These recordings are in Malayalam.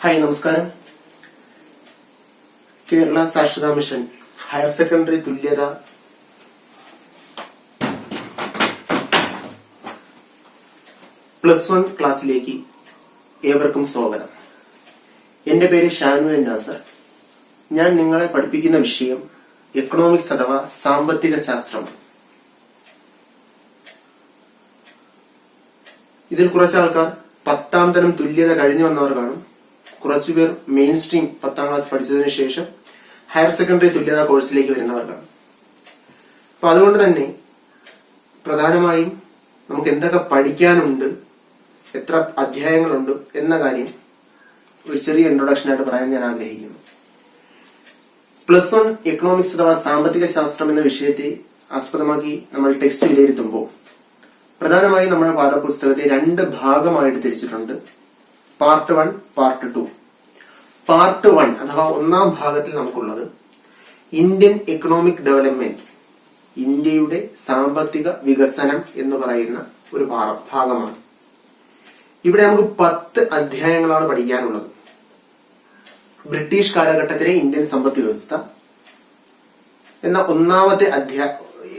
ഹായ്, നമസ്കാരം. കേരള സാക്ഷരതാ മിഷൻ ഹയർ സെക്കൻഡറി തുല്യത +1 ക്ലാസ്സിലേക്ക് ഏവർക്കും സ്വാഗതം. എന്റെ പേര് ഷാനു എൻ നാസർ. ഞാൻ നിങ്ങളെ പഠിപ്പിക്കുന്ന വിഷയം എക്കണോമിക്സ് അഥവാ സാമ്പത്തിക ശാസ്ത്രം. ഇതിൽ കുറച്ച് ആൾക്കാർ 10ാം തരം തുല്യത കഴിഞ്ഞു വന്നവർ കാണും. കുറച്ചുപേർ മെയിൻ സ്ട്രീം 10ാം ക്ലാസ് പഠിച്ചതിനു ശേഷം ഹയർ സെക്കൻഡറി തുല്യതാ കോഴ്സിലേക്ക് വരുന്നവർ കാണും. അപ്പൊ അതുകൊണ്ട് തന്നെ പ്രധാനമായും നമുക്ക് എന്തൊക്കെ പഠിക്കാനുണ്ട്, എത്ര അധ്യായങ്ങളുണ്ട് എന്ന കാര്യം ഒരു ചെറിയ ഇൻട്രൊഡക്ഷൻ ആയിട്ട് പറയാൻ ഞാൻ ആഗ്രഹിക്കുന്നു. +1 എക്കണോമിക്സ് അഥവാ സാമ്പത്തിക ശാസ്ത്രം എന്ന വിഷയത്തെ ആസ്പദമാക്കി നമ്മൾ ടെക്സ്റ്റ് വിലയിരുത്തുമ്പോൾ പ്രധാനമായും നമ്മുടെ പാഠപുസ്തകത്തെ 2 ഭാഗമായിട്ട് തിരിച്ചിട്ടുണ്ട്. Part 1, part 2. പാർട്ട് 1 അഥവാ 1ാം ഭാഗത്തിൽ നമുക്കുള്ളത് ഇന്ത്യൻ എക്കണോമിക് ഡെവലപ്മെന്റ്, ഇന്ത്യയുടെ സാമ്പത്തിക വികസനം എന്ന് പറയുന്ന ഒരു ഭാഗമാണ്. ഇവിടെ നമുക്ക് 10 അധ്യായങ്ങളാണ് പഠിക്കാനുള്ളത്. ബ്രിട്ടീഷ് കാലഘട്ടത്തിലെ ഇന്ത്യൻ സമ്പദ് വ്യവസ്ഥ എന്ന 1ാമത്തെ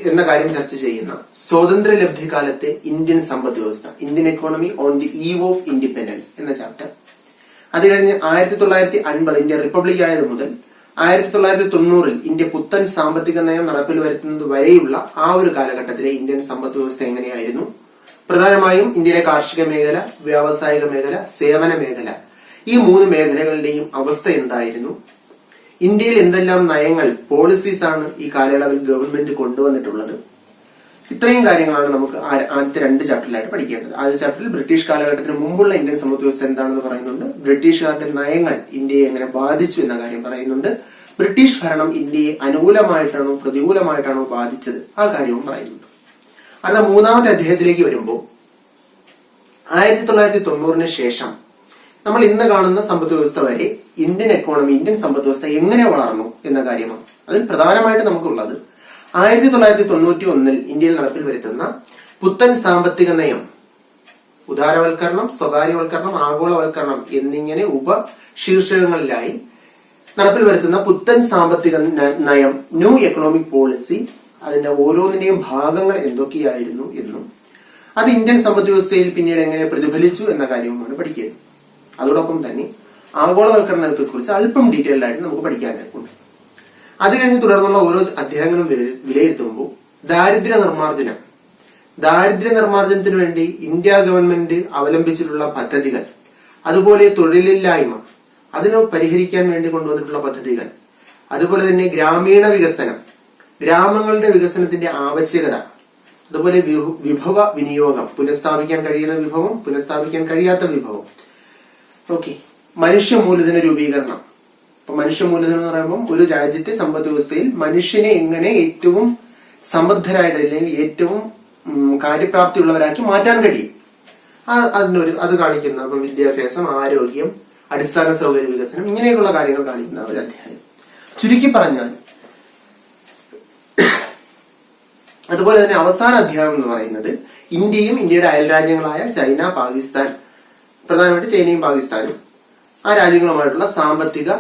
എന്ന കാര്യം ചർച്ച ചെയ്യുന്ന സ്വാതന്ത്ര്യലബ്ധി കാലത്തെ ഇന്ത്യൻ സമ്പദ് വ്യവസ്ഥ, Indian economy on the eve of independence എന്ന ചാപ്റ്റർ. അത് കഴിഞ്ഞ് 1950 ഇന്ത്യ റിപ്പബ്ലിക് ആയത് മുതൽ 1990 ഇന്ത്യ പുത്തൻ സാമ്പത്തിക നയം നടപ്പിൽ വരുത്തുന്നത് വരെയുള്ള ആ ഒരു കാലഘട്ടത്തിലെ ഇന്ത്യൻ സമ്പദ് വ്യവസ്ഥ എങ്ങനെയായിരുന്നു, പ്രധാനമായും ഇന്ത്യയിലെ കാർഷിക മേഖല, വ്യാവസായിക മേഖല, സേവന മേഖല, ഈ 3 മേഖലകളുടെയും അവസ്ഥ എന്തായിരുന്നു, ഇന്ത്യയിൽ എന്തെല്ലാം നയങ്ങൾ, പോളിസീസ് ആണ് ഈ കാലയളവിൽ ഗവൺമെന്റ് കൊണ്ടുവന്നിട്ടുള്ളത്. ഇത്രയും കാര്യങ്ങളാണ് നമുക്ക് ആദ്യത്തെ 2 ചാപ്റ്ററിലായിട്ട് പഠിക്കേണ്ടത്. ആദ്യ ചാപ്റ്ററിൽ ബ്രിട്ടീഷ് കാലഘട്ടത്തിന് മുമ്പുള്ള ഇന്ത്യൻ സമ്പദ് വ്യവസ്ഥ എന്താണെന്ന് പറയുന്നുണ്ട്. ബ്രിട്ടീഷുകാരുടെ നയങ്ങൾ ഇന്ത്യയെ എങ്ങനെ ബാധിച്ചു എന്ന കാര്യം പറയുന്നുണ്ട്. ബ്രിട്ടീഷ് ഭരണം ഇന്ത്യയെ അനുകൂലമായിട്ടാണോ പ്രതികൂലമായിട്ടാണോ ബാധിച്ചത് ആ കാര്യവും പറയുന്നുണ്ട്. അടുത്ത 3ാമത്തെ അധ്യായത്തിലേക്ക് വരുമ്പോൾ 1990 ശേഷം നമ്മൾ ഇന്ന് കാണുന്ന സമ്പദ് വ്യവസ്ഥ വരെ ഇന്ത്യൻ എക്കോണമി, ഇന്ത്യൻ സമ്പദ് വ്യവസ്ഥ എങ്ങനെ വളർന്നു എന്ന കാര്യമാണ്. അതിൽ പ്രധാനമായിട്ട് നമുക്കുള്ളത് 1991 ഇന്ത്യയിൽ നടപ്പിൽ വരുത്തുന്ന പുത്തൻ സാമ്പത്തിക നയം, ഉദാരവൽക്കരണം, സ്വകാര്യവൽക്കരണം, ആഗോളവൽക്കരണം എന്നിങ്ങനെ ഉപശീർഷകങ്ങളിലായി നടപ്പിൽ വരുത്തുന്ന പുത്തൻ സാമ്പത്തിക നയം, ന്യൂ എക്കണോമിക് പോളിസി, അതിന്റെ ഓരോന്നിന്റെയും ഭാഗങ്ങൾ എന്തൊക്കെയായിരുന്നു എന്നും അത് ഇന്ത്യൻ സമ്പദ് വ്യവസ്ഥയിൽ പിന്നീട് എങ്ങനെ പ്രതിഫലിച്ചു എന്ന കാര്യവുമാണ് പഠിക്കേണ്ടത്. അതോടൊപ്പം തന്നെ ആഗോളവൽക്കരണത്തെ കുറിച്ച് അല്പം ഡീറ്റെയിൽഡ് ആയിട്ട് നമുക്ക് പഠിക്കാനായിട്ടുണ്ട്. അത് കഴിഞ്ഞ് തുടർന്നുള്ള ഓരോ അധ്യായങ്ങളും വിലയിരുത്തുമ്പോൾ ദാരിദ്ര്യ നിർമ്മാർജ്ജനത്തിന് വേണ്ടി ഇന്ത്യ ഗവൺമെന്റ് അവലംബിച്ചിട്ടുള്ള പദ്ധതികൾ, അതുപോലെ തൊഴിലില്ലായ്മ അതിനെ പരിഹരിക്കാൻ വേണ്ടി കൊണ്ടുവന്നിട്ടുള്ള പദ്ധതികൾ, അതുപോലെ തന്നെ ഗ്രാമീണ വികസനം, ഗ്രാമങ്ങളുടെ വികസനത്തിന്റെ ആവശ്യകത, അതുപോലെ വിഭവ വിനിയോഗം, പുനഃസ്ഥാപിക്കാൻ കഴിയുന്ന വിഭവം, പുനഃസ്ഥാപിക്കാൻ കഴിയാത്ത വിഭവം, മനുഷ്യ മൂലധന രൂപീകരണം. അപ്പൊ മനുഷ്യ മൂലധനം എന്ന് പറയുമ്പോൾ ഒരു രാജ്യത്തെ സമ്പദ് വ്യവസ്ഥയിൽ മനുഷ്യനെ എങ്ങനെ ഏറ്റവും സമൃദ്ധരായിട്ട് അല്ലെങ്കിൽ ഏറ്റവും കാര്യപ്രാപ്തിയുള്ളവരാക്കി മാറ്റാൻ കഴിയും, അത് കാണിക്കുന്ന അപ്പൊ വിദ്യാഭ്യാസം, ആരോഗ്യം, അടിസ്ഥാന സൗകര്യ വികസനം, ഇങ്ങനെയൊക്കെയുള്ള കാര്യങ്ങൾ കാണിക്കുന്ന ഒരു അധ്യായം. ചുരുക്കി പറഞ്ഞാൽ അതുപോലെ തന്നെ അവസാന അധ്യായം എന്ന് പറയുന്നത് ഇന്ത്യയും ഇന്ത്യയുടെ അയൽ രാജ്യങ്ങളായ ചൈന, പാകിസ്ഥാൻ, പ്രധാനമായിട്ട് ചൈനയും പാകിസ്ഥാനും ആ രാജ്യങ്ങളുമായിട്ടുള്ള സാമ്പത്തിക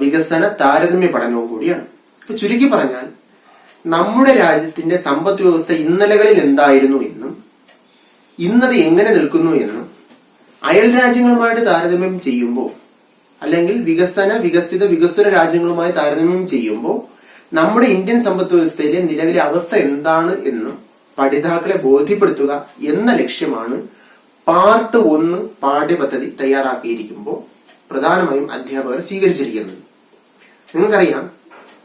വികസന താരതമ്യ പഠനവും കൂടിയാണ്. ഇപ്പൊ ചുരുക്കി പറഞ്ഞാൽ നമ്മുടെ രാജ്യത്തിന്റെ സമ്പദ് വ്യവസ്ഥ ഇന്നലകളിൽ എന്തായിരുന്നു എന്നും ഇന്നത് എങ്ങനെ നിൽക്കുന്നു എന്നും അയൽ രാജ്യങ്ങളുമായിട്ട് താരതമ്യം ചെയ്യുമ്പോൾ, അല്ലെങ്കിൽ വികസ്വര രാജ്യങ്ങളുമായി താരതമ്യം ചെയ്യുമ്പോൾ നമ്മുടെ ഇന്ത്യൻ സമ്പദ് വ്യവസ്ഥയിലെ നിലവിലെ അവസ്ഥ എന്താണ് എന്നും പഠിതാക്കളെ ബോധ്യപ്പെടുത്തുക എന്ന ലക്ഷ്യമാണ് പാർട്ട് 1 പാഠ്യപദ്ധതി തയ്യാറാക്കിയിരിക്കുമ്പോൾ പ്രധാനമായും അധ്യാപകർ സ്വീകരിച്ചിരിക്കുന്നത്. നിങ്ങൾക്കറിയാം,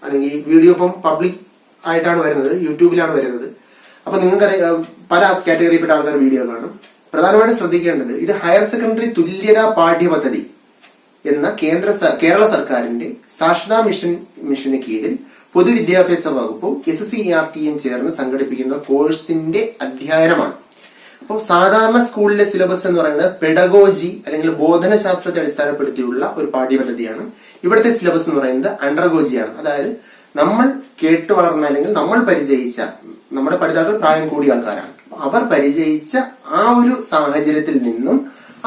അല്ലെങ്കിൽ വീഡിയോ ഇപ്പം പബ്ലിക് ആയിട്ടാണ് വരുന്നത്, യൂട്യൂബിലാണ് വരുന്നത്. അപ്പൊ നിങ്ങൾക്കറിയാം പല കാറ്റഗറിയിൽപ്പെട്ട ആൾക്കാർ വീഡിയോ കാണും. പ്രധാനമായിട്ടും ശ്രദ്ധിക്കേണ്ടത് ഇത് ഹയർ സെക്കൻഡറി തുല്യതാ പാഠ്യപദ്ധതി എന്ന കേരള സർക്കാരിന്റെ സാക്ഷരതാ മിഷന് കീഴിൽ പൊതുവിദ്യാഭ്യാസ വകുപ്പും SCERTയും ചേർന്ന് സംഘടിപ്പിക്കുന്ന കോഴ്സിന്റെ അധ്യയനമാണ്. അപ്പോൾ സാധാരണ സ്കൂളിലെ സിലബസ് എന്ന് പറയുന്നത് പെഡഗോജി അല്ലെങ്കിൽ ബോധനശാസ്ത്രത്തെ അടിസ്ഥാനപ്പെടുത്തിയുള്ള ഒരു പാഠ്യപദ്ധതിയാണ്. ഇവിടുത്തെ സിലബസ് എന്ന് പറയുന്നത് അണ്ടർഗോജിയാണ്. അതായത് നമ്മൾ കേട്ടു വളർന്ന അല്ലെങ്കിൽ നമ്മൾ പരിചയിച്ച, നമ്മുടെ പഠിതാക്കൾ പ്രായം കൂടിയ ആൾക്കാരാണ്, അവർ പരിചയിച്ച ആ ഒരു സാഹചര്യത്തിൽ നിന്നും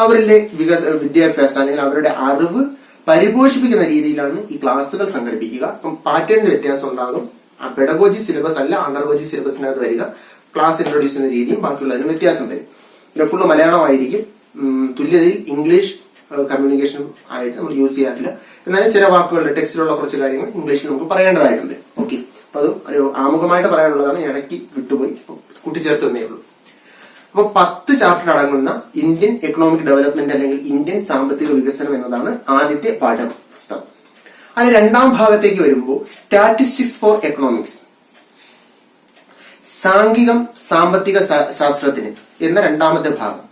അവരിലെ വിദ്യാഭ്യാസം അല്ലെങ്കിൽ അവരുടെ അറിവ് പരിപോഷിപ്പിക്കുന്ന രീതിയിലാണ് ഈ ക്ലാസ്സുകൾ സംഘടിപ്പിക്കുക. അപ്പം പാറ്റേണിന്റെ വ്യത്യാസം ഉണ്ടാകും. പെഡഗോജി സിലബസ് അല്ല അണ്ടർഗോജി സിലബസിനകത്ത് വരിക. ക്ലാസ് ഇൻട്രൊഡ്യൂസ് ചെയ്യുന്ന രീതിയും ബാക്കിയുള്ളതിനും വ്യത്യാസം വരും. പിന്നെ ഫുള്ള് മലയാളമായിരിക്കും. തുല്യതയിൽ ഇംഗ്ലീഷ് കമ്മ്യൂണിക്കേഷൻ ആയിട്ട് നമ്മൾ യൂസ് ചെയ്യാറില്ല. എന്നാലും ചില വാക്കുകളുടെ ടെക്സ്റ്റിലുള്ള കുറച്ച് കാര്യങ്ങൾ ഇംഗ്ലീഷിൽ നമുക്ക് പറയേണ്ടതായിട്ടുണ്ട്. ഓക്കെ, അപ്പൊ അത് ഒരു ആമുഖമായിട്ട് പറയാനുള്ളതാണ്. ഇടയ്ക്ക് വിട്ടുപോയി കൂട്ടിച്ചേർത്ത് തന്നേ ഉള്ളൂ. അപ്പൊ 10 ചാപ്റ്റർ അടങ്ങുന്ന ഇന്ത്യൻ എക്കണോമിക് ഡെവലപ്മെന്റ് അല്ലെങ്കിൽ ഇന്ത്യൻ സാമ്പത്തിക വികസനം എന്നതാണ് ആദ്യത്തെ പാഠപുസ്തകം. അത് രണ്ടാം ഭാഗത്തേക്ക് വരുമ്പോൾ സ്റ്റാറ്റിസ്റ്റിക്സ് ഫോർ എക്കണോമിക്സ്, സാംഖികം സാമ്പത്തിക ശാസ്ത്രത്തിന് എന്ന രണ്ടാമത്തെ ഭാഗം.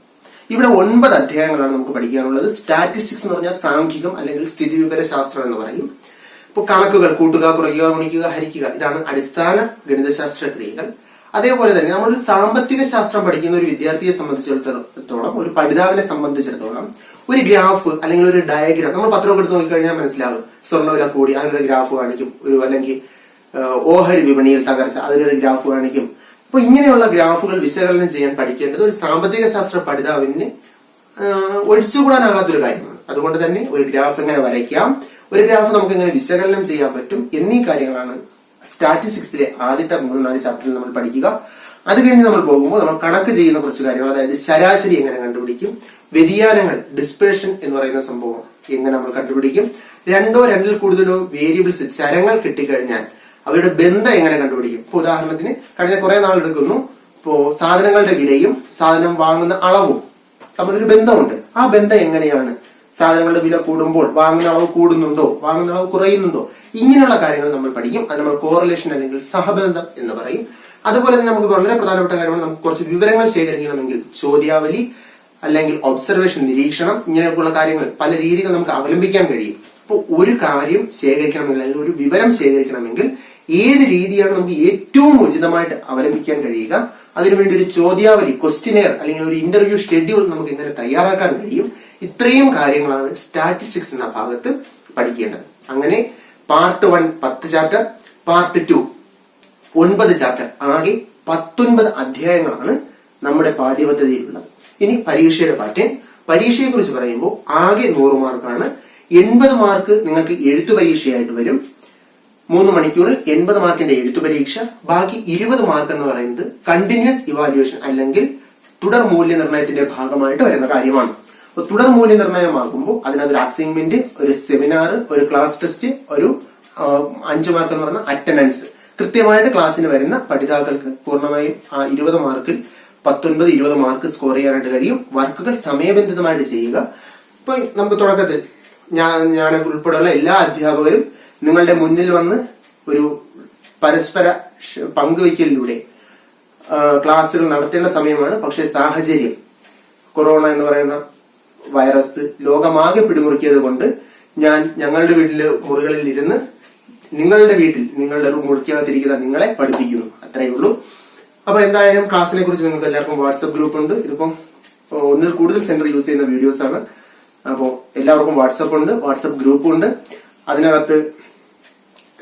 ഇവിടെ 9 അധ്യായങ്ങളാണ് നമുക്ക് പഠിക്കാനുള്ളത്. സ്റ്റാറ്റിസ്റ്റിക്സ് എന്ന് പറഞ്ഞാൽ സാംഖികം അല്ലെങ്കിൽ സ്ഥിതിവിവര ശാസ്ത്രം എന്ന് പറയും. ഇപ്പൊ കണക്കുകൾ കൂട്ടുക, കുറയ്ക്കുക, ഗുണിക്കുക, ഹരിക്കുക, ഇതാണ് അടിസ്ഥാന ഗണിതശാസ്ത്ര ക്രിയകൾ. അതേപോലെ തന്നെ നമ്മൾ സാമ്പത്തിക ശാസ്ത്രം പഠിക്കുന്ന ഒരു വിദ്യാർത്ഥിയെ സംബന്ധിച്ചിടത്തോളം, ഒരു പഠിതാവിനെ സംബന്ധിച്ചിടത്തോളം ഒരു ഗ്രാഫ് അല്ലെങ്കിൽ ഒരു ഡയഗ്രാം നമ്മൾ പത്രമൊക്കെ എടുത്ത് നോക്കിക്കഴിഞ്ഞാൽ മനസ്സിലാകും. സ്വർണ്ണവില കൂടി അതിനൊരു ഗ്രാഫ് കാണിക്കും. അല്ലെങ്കിൽ ഓഹരി വിപണിയിൽ തകർച്ച അതിനൊരു ഗ്രാഫ് കാണിക്കും. അപ്പൊ ഇങ്ങനെയുള്ള ഗ്രാഫുകൾ വിശകലനം ചെയ്യാൻ പഠിക്കേണ്ടത് ഒരു സാമ്പത്തിക ശാസ്ത്ര പഠിതാവിന് ഒഴിച്ചുകൂടാനാകാത്തൊരു കാര്യമാണ്. അതുകൊണ്ട് തന്നെ ഒരു ഗ്രാഫ് എങ്ങനെ വരയ്ക്കാം, ഒരു ഗ്രാഫ് നമുക്ക് എങ്ങനെ വിശകലനം ചെയ്യാൻ പറ്റും എന്നീ കാര്യങ്ങളാണ് സ്റ്റാറ്റിസ്റ്റിക്സിലെ ആദ്യത്തെ 3-4 ചാപ്റ്ററിൽ നമ്മൾ പഠിക്കുക. അത് കഴിഞ്ഞ് നമ്മൾ പോകുമ്പോൾ നമ്മൾ കണക്ക് ചെയ്യുന്ന കുറച്ച് കാര്യങ്ങൾ, അതായത് ശരാശരി എങ്ങനെ കണ്ടുപിടിക്കും, വ്യതിയാനങ്ങൾ ഡിസ്പേർഷൻ എന്ന് പറയുന്ന സംഭവം എങ്ങനെ നമ്മൾ കണ്ടുപിടിക്കും, 2 2-ൽ കൂടുതലോ വേരിയബിൾസ് ചരങ്ങൾ കിട്ടിക്കഴിഞ്ഞാൽ അവരുടെ ബന്ധം എങ്ങനെ കണ്ടുപിടിക്കും. ഇപ്പൊ ഉദാഹരണത്തിന് കഴിഞ്ഞ കുറെ നാൾ എടുക്കുന്നു, ഇപ്പോ സാധനങ്ങളുടെ വിലയും സാധനം വാങ്ങുന്ന അളവും തമ്മിലൊരു ബന്ധമുണ്ട്. ആ ബന്ധം എങ്ങനെയാണ്, സാധനങ്ങളുടെ വില കൂടുമ്പോൾ വാങ്ങുന്ന അളവ് കൂടുന്നുണ്ടോ, വാങ്ങുന്ന അളവ് കുറയുന്നുണ്ടോ, ഇങ്ങനെയുള്ള കാര്യങ്ങൾ നമ്മൾ പഠിക്കും. അത് നമ്മൾ കോറിലേഷൻ അല്ലെങ്കിൽ സഹബന്ധം എന്ന് പറയും. അതുപോലെ തന്നെ നമുക്ക് വളരെ പ്രധാനപ്പെട്ട കാര്യമാണ്, നമുക്ക് കുറച്ച് വിവരങ്ങൾ ശേഖരിക്കണമെങ്കിൽ ചോദ്യാവലി അല്ലെങ്കിൽ ഒബ്സർവേഷൻ, നിരീക്ഷണം, ഇങ്ങനെയൊക്കെയുള്ള കാര്യങ്ങൾ പല രീതികൾ നമുക്ക് അവലംബിക്കാൻ കഴിയും. അപ്പോൾ ഒരു കാര്യം ശേഖരിക്കണമെങ്കിൽ അല്ലെങ്കിൽ ഒരു വിവരം ശേഖരിക്കണമെങ്കിൽ ഏത് രീതിയാണ് നമുക്ക് ഏറ്റവും ഉചിതമായിട്ട് അവലംബിക്കാൻ കഴിയുക, അതിനുവേണ്ടി ഒരു ചോദ്യാവലി, ക്വസ്റ്റിനെയർ അല്ലെങ്കിൽ ഒരു ഇന്റർവ്യൂ ഷെഡ്യൂൾ നമുക്ക് എങ്ങനെ തയ്യാറാക്കാൻ കഴിയും, ഇത്രയും കാര്യങ്ങളാണ് സ്റ്റാറ്റിസ്റ്റിക്സ് എന്ന ഭാഗത്ത് പഠിക്കേണ്ടത്. അങ്ങനെ പാർട്ട് 1 10 ചാപ്റ്റർ, പാർട്ട് 2 9 ചാപ്റ്റർ, ആകെ 19 അധ്യായങ്ങളാണ് നമ്മുടെ പാഠ്യപദ്ധതിയിലുള്ളത്. ഇനി പരീക്ഷയുടെ പാറ്റേൺ. പരീക്ഷയെ കുറിച്ച് പറയുമ്പോൾ ആകെ 100 മാർക്കാണ്. 80 മാർക്ക് നിങ്ങൾക്ക് എഴുത്തു പരീക്ഷയായിട്ട് വരും. 3 മണിക്കൂറിൽ 80 മാർക്കിന്റെ എഴുത്തു പരീക്ഷ. ബാക്കി 20 മാർക്ക് എന്ന് പറയുന്നത് കണ്ടിന്യൂസ് ഇവാലുവേഷൻ അല്ലെങ്കിൽ തുടർ മൂല്യനിർണ്ണയത്തിന്റെ ഭാഗമായിട്ട് വരുന്ന കാര്യമാണ്. അപ്പൊ തുടർ മൂല്യനിർണ്ണയമാകുമ്പോൾ അതിനകത്തൊരു അസൈൻമെന്റ്, ഒരു സെമിനാർ, ഒരു ക്ലാസ് ടെസ്റ്റ്, ഒരു 5 മാർക്ക് എന്ന് പറഞ്ഞ അറ്റൻഡൻസ്. കൃത്യമായിട്ട് ക്ലാസ്സിന് വരുന്ന പഠിതാക്കൾക്ക് പൂർണ്ണമായും ആ 20 മാർക്കിൽ 19-20 മാർക്ക് സ്കോർ ചെയ്യാനായിട്ട് കഴിയും. വർക്കുകൾ സമയബന്ധിതമായിട്ട് ചെയ്യുക. ഇപ്പൊ നമുക്ക് തുടക്കത്തിൽ ഞാൻ ഉൾപ്പെടെയുള്ള എല്ലാ അധ്യാപകരും നിങ്ങളുടെ മുന്നിൽ വന്ന് ഒരു പരസ്പര പങ്കുവയ്ക്കലിലൂടെ ക്ലാസ്സുകൾ നടത്തേണ്ട സമയമാണ്. പക്ഷെ സാഹചര്യം, കൊറോണ എന്ന് പറയുന്ന വൈറസ് ലോകമാകെ പിടിമുറുക്കിയത് കൊണ്ട് ഞങ്ങളുടെ വീട്ടില് മുറികളിൽ ഇരുന്ന് നിങ്ങളുടെ വീട്ടിൽ നിങ്ങളുടെ മുറിക്കകത്തിരിക്കുന്ന നിങ്ങളെ പഠിപ്പിക്കുന്നു. അത്രയേ ഉള്ളൂ. അപ്പൊ എന്തായാലും ക്ലാസ്സിനെ കുറിച്ച് നിങ്ങൾക്ക് എല്ലാവർക്കും വാട്സ്ആപ്പ് ഗ്രൂപ്പ് ഉണ്ട്. ഇതിപ്പം 1-ൽ കൂടുതൽ സെന്റർ യൂസ് ചെയ്യുന്ന വീഡിയോസ് ആണ്. അപ്പോൾ എല്ലാവർക്കും വാട്സ്ആപ്പ് ഉണ്ട്, വാട്സ്ആപ്പ് ഗ്രൂപ്പ് ഉണ്ട്. അതിനകത്ത്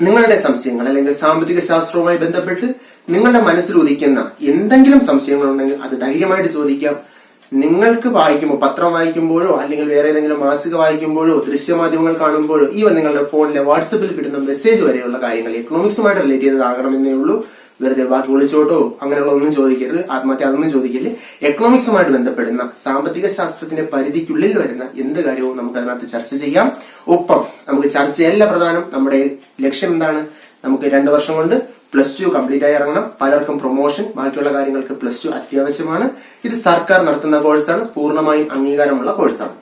നിങ്ങളുടെ സംശയങ്ങൾ അല്ലെങ്കിൽ സാമ്പത്തിക ശാസ്ത്രവുമായി ബന്ധപ്പെട്ട് നിങ്ങളുടെ മനസ്സിൽ ഉദിക്കുന്ന എന്തെങ്കിലും സംശയങ്ങൾ ഉണ്ടെങ്കിൽ അത് ധൈര്യമായിട്ട് ചോദിക്കാം. നിങ്ങൾക്ക് വായിക്കുമ്പോൾ, പത്രം വായിക്കുമ്പോഴോ അല്ലെങ്കിൽ വേറെ ഏതെങ്കിലും മാസിക വായിക്കുമ്പോഴോ ദൃശ്യമാധ്യമങ്ങൾ കാണുമ്പോഴോ ഈവൻ നിങ്ങളുടെ ഫോണിലെ വാട്സപ്പിൽ കിട്ടുന്ന മെസ്സേജ് വരെയുള്ള കാര്യങ്ങൾ എക്കണോമിക്സുമായിട്ട് റിലേറ്റ് ചെയ്തതാകണമെന്നേ ഉള്ളൂ. വെറുതെ ബാക്കി വിളിച്ചോട്ടോ അങ്ങനെയുള്ള ഒന്നും ചോദിക്കരുത്. ആത്മഹത്യ അതൊന്നും ചോദിക്കരുത്. എക്കണോമിക്സുമായിട്ട് ബന്ധപ്പെടുന്ന സാമ്പത്തിക ശാസ്ത്രത്തിന്റെ പരിധിക്കുള്ളിൽ വരുന്ന എന്ത് കാര്യവും നമുക്ക് അതിനകത്ത് ചർച്ച ചെയ്യാം. ഒപ്പം നമുക്ക് ചർച്ചയല്ല പ്രധാനം, നമ്മുടെ ലക്ഷ്യം എന്താണ്, നമുക്ക് 2 വർഷം കൊണ്ട് +2 കംപ്ലീറ്റ് ആയി ഇറങ്ങണം. പലർക്കും പ്രൊമോഷൻ, ബാക്കിയുള്ള കാര്യങ്ങൾക്ക് +2 അത്യാവശ്യമാണ്. ഇത് സർക്കാർ നടത്തുന്ന കോഴ്സാണ്, പൂർണ്ണമായും അംഗീകാരമുള്ള കോഴ്സാണ്.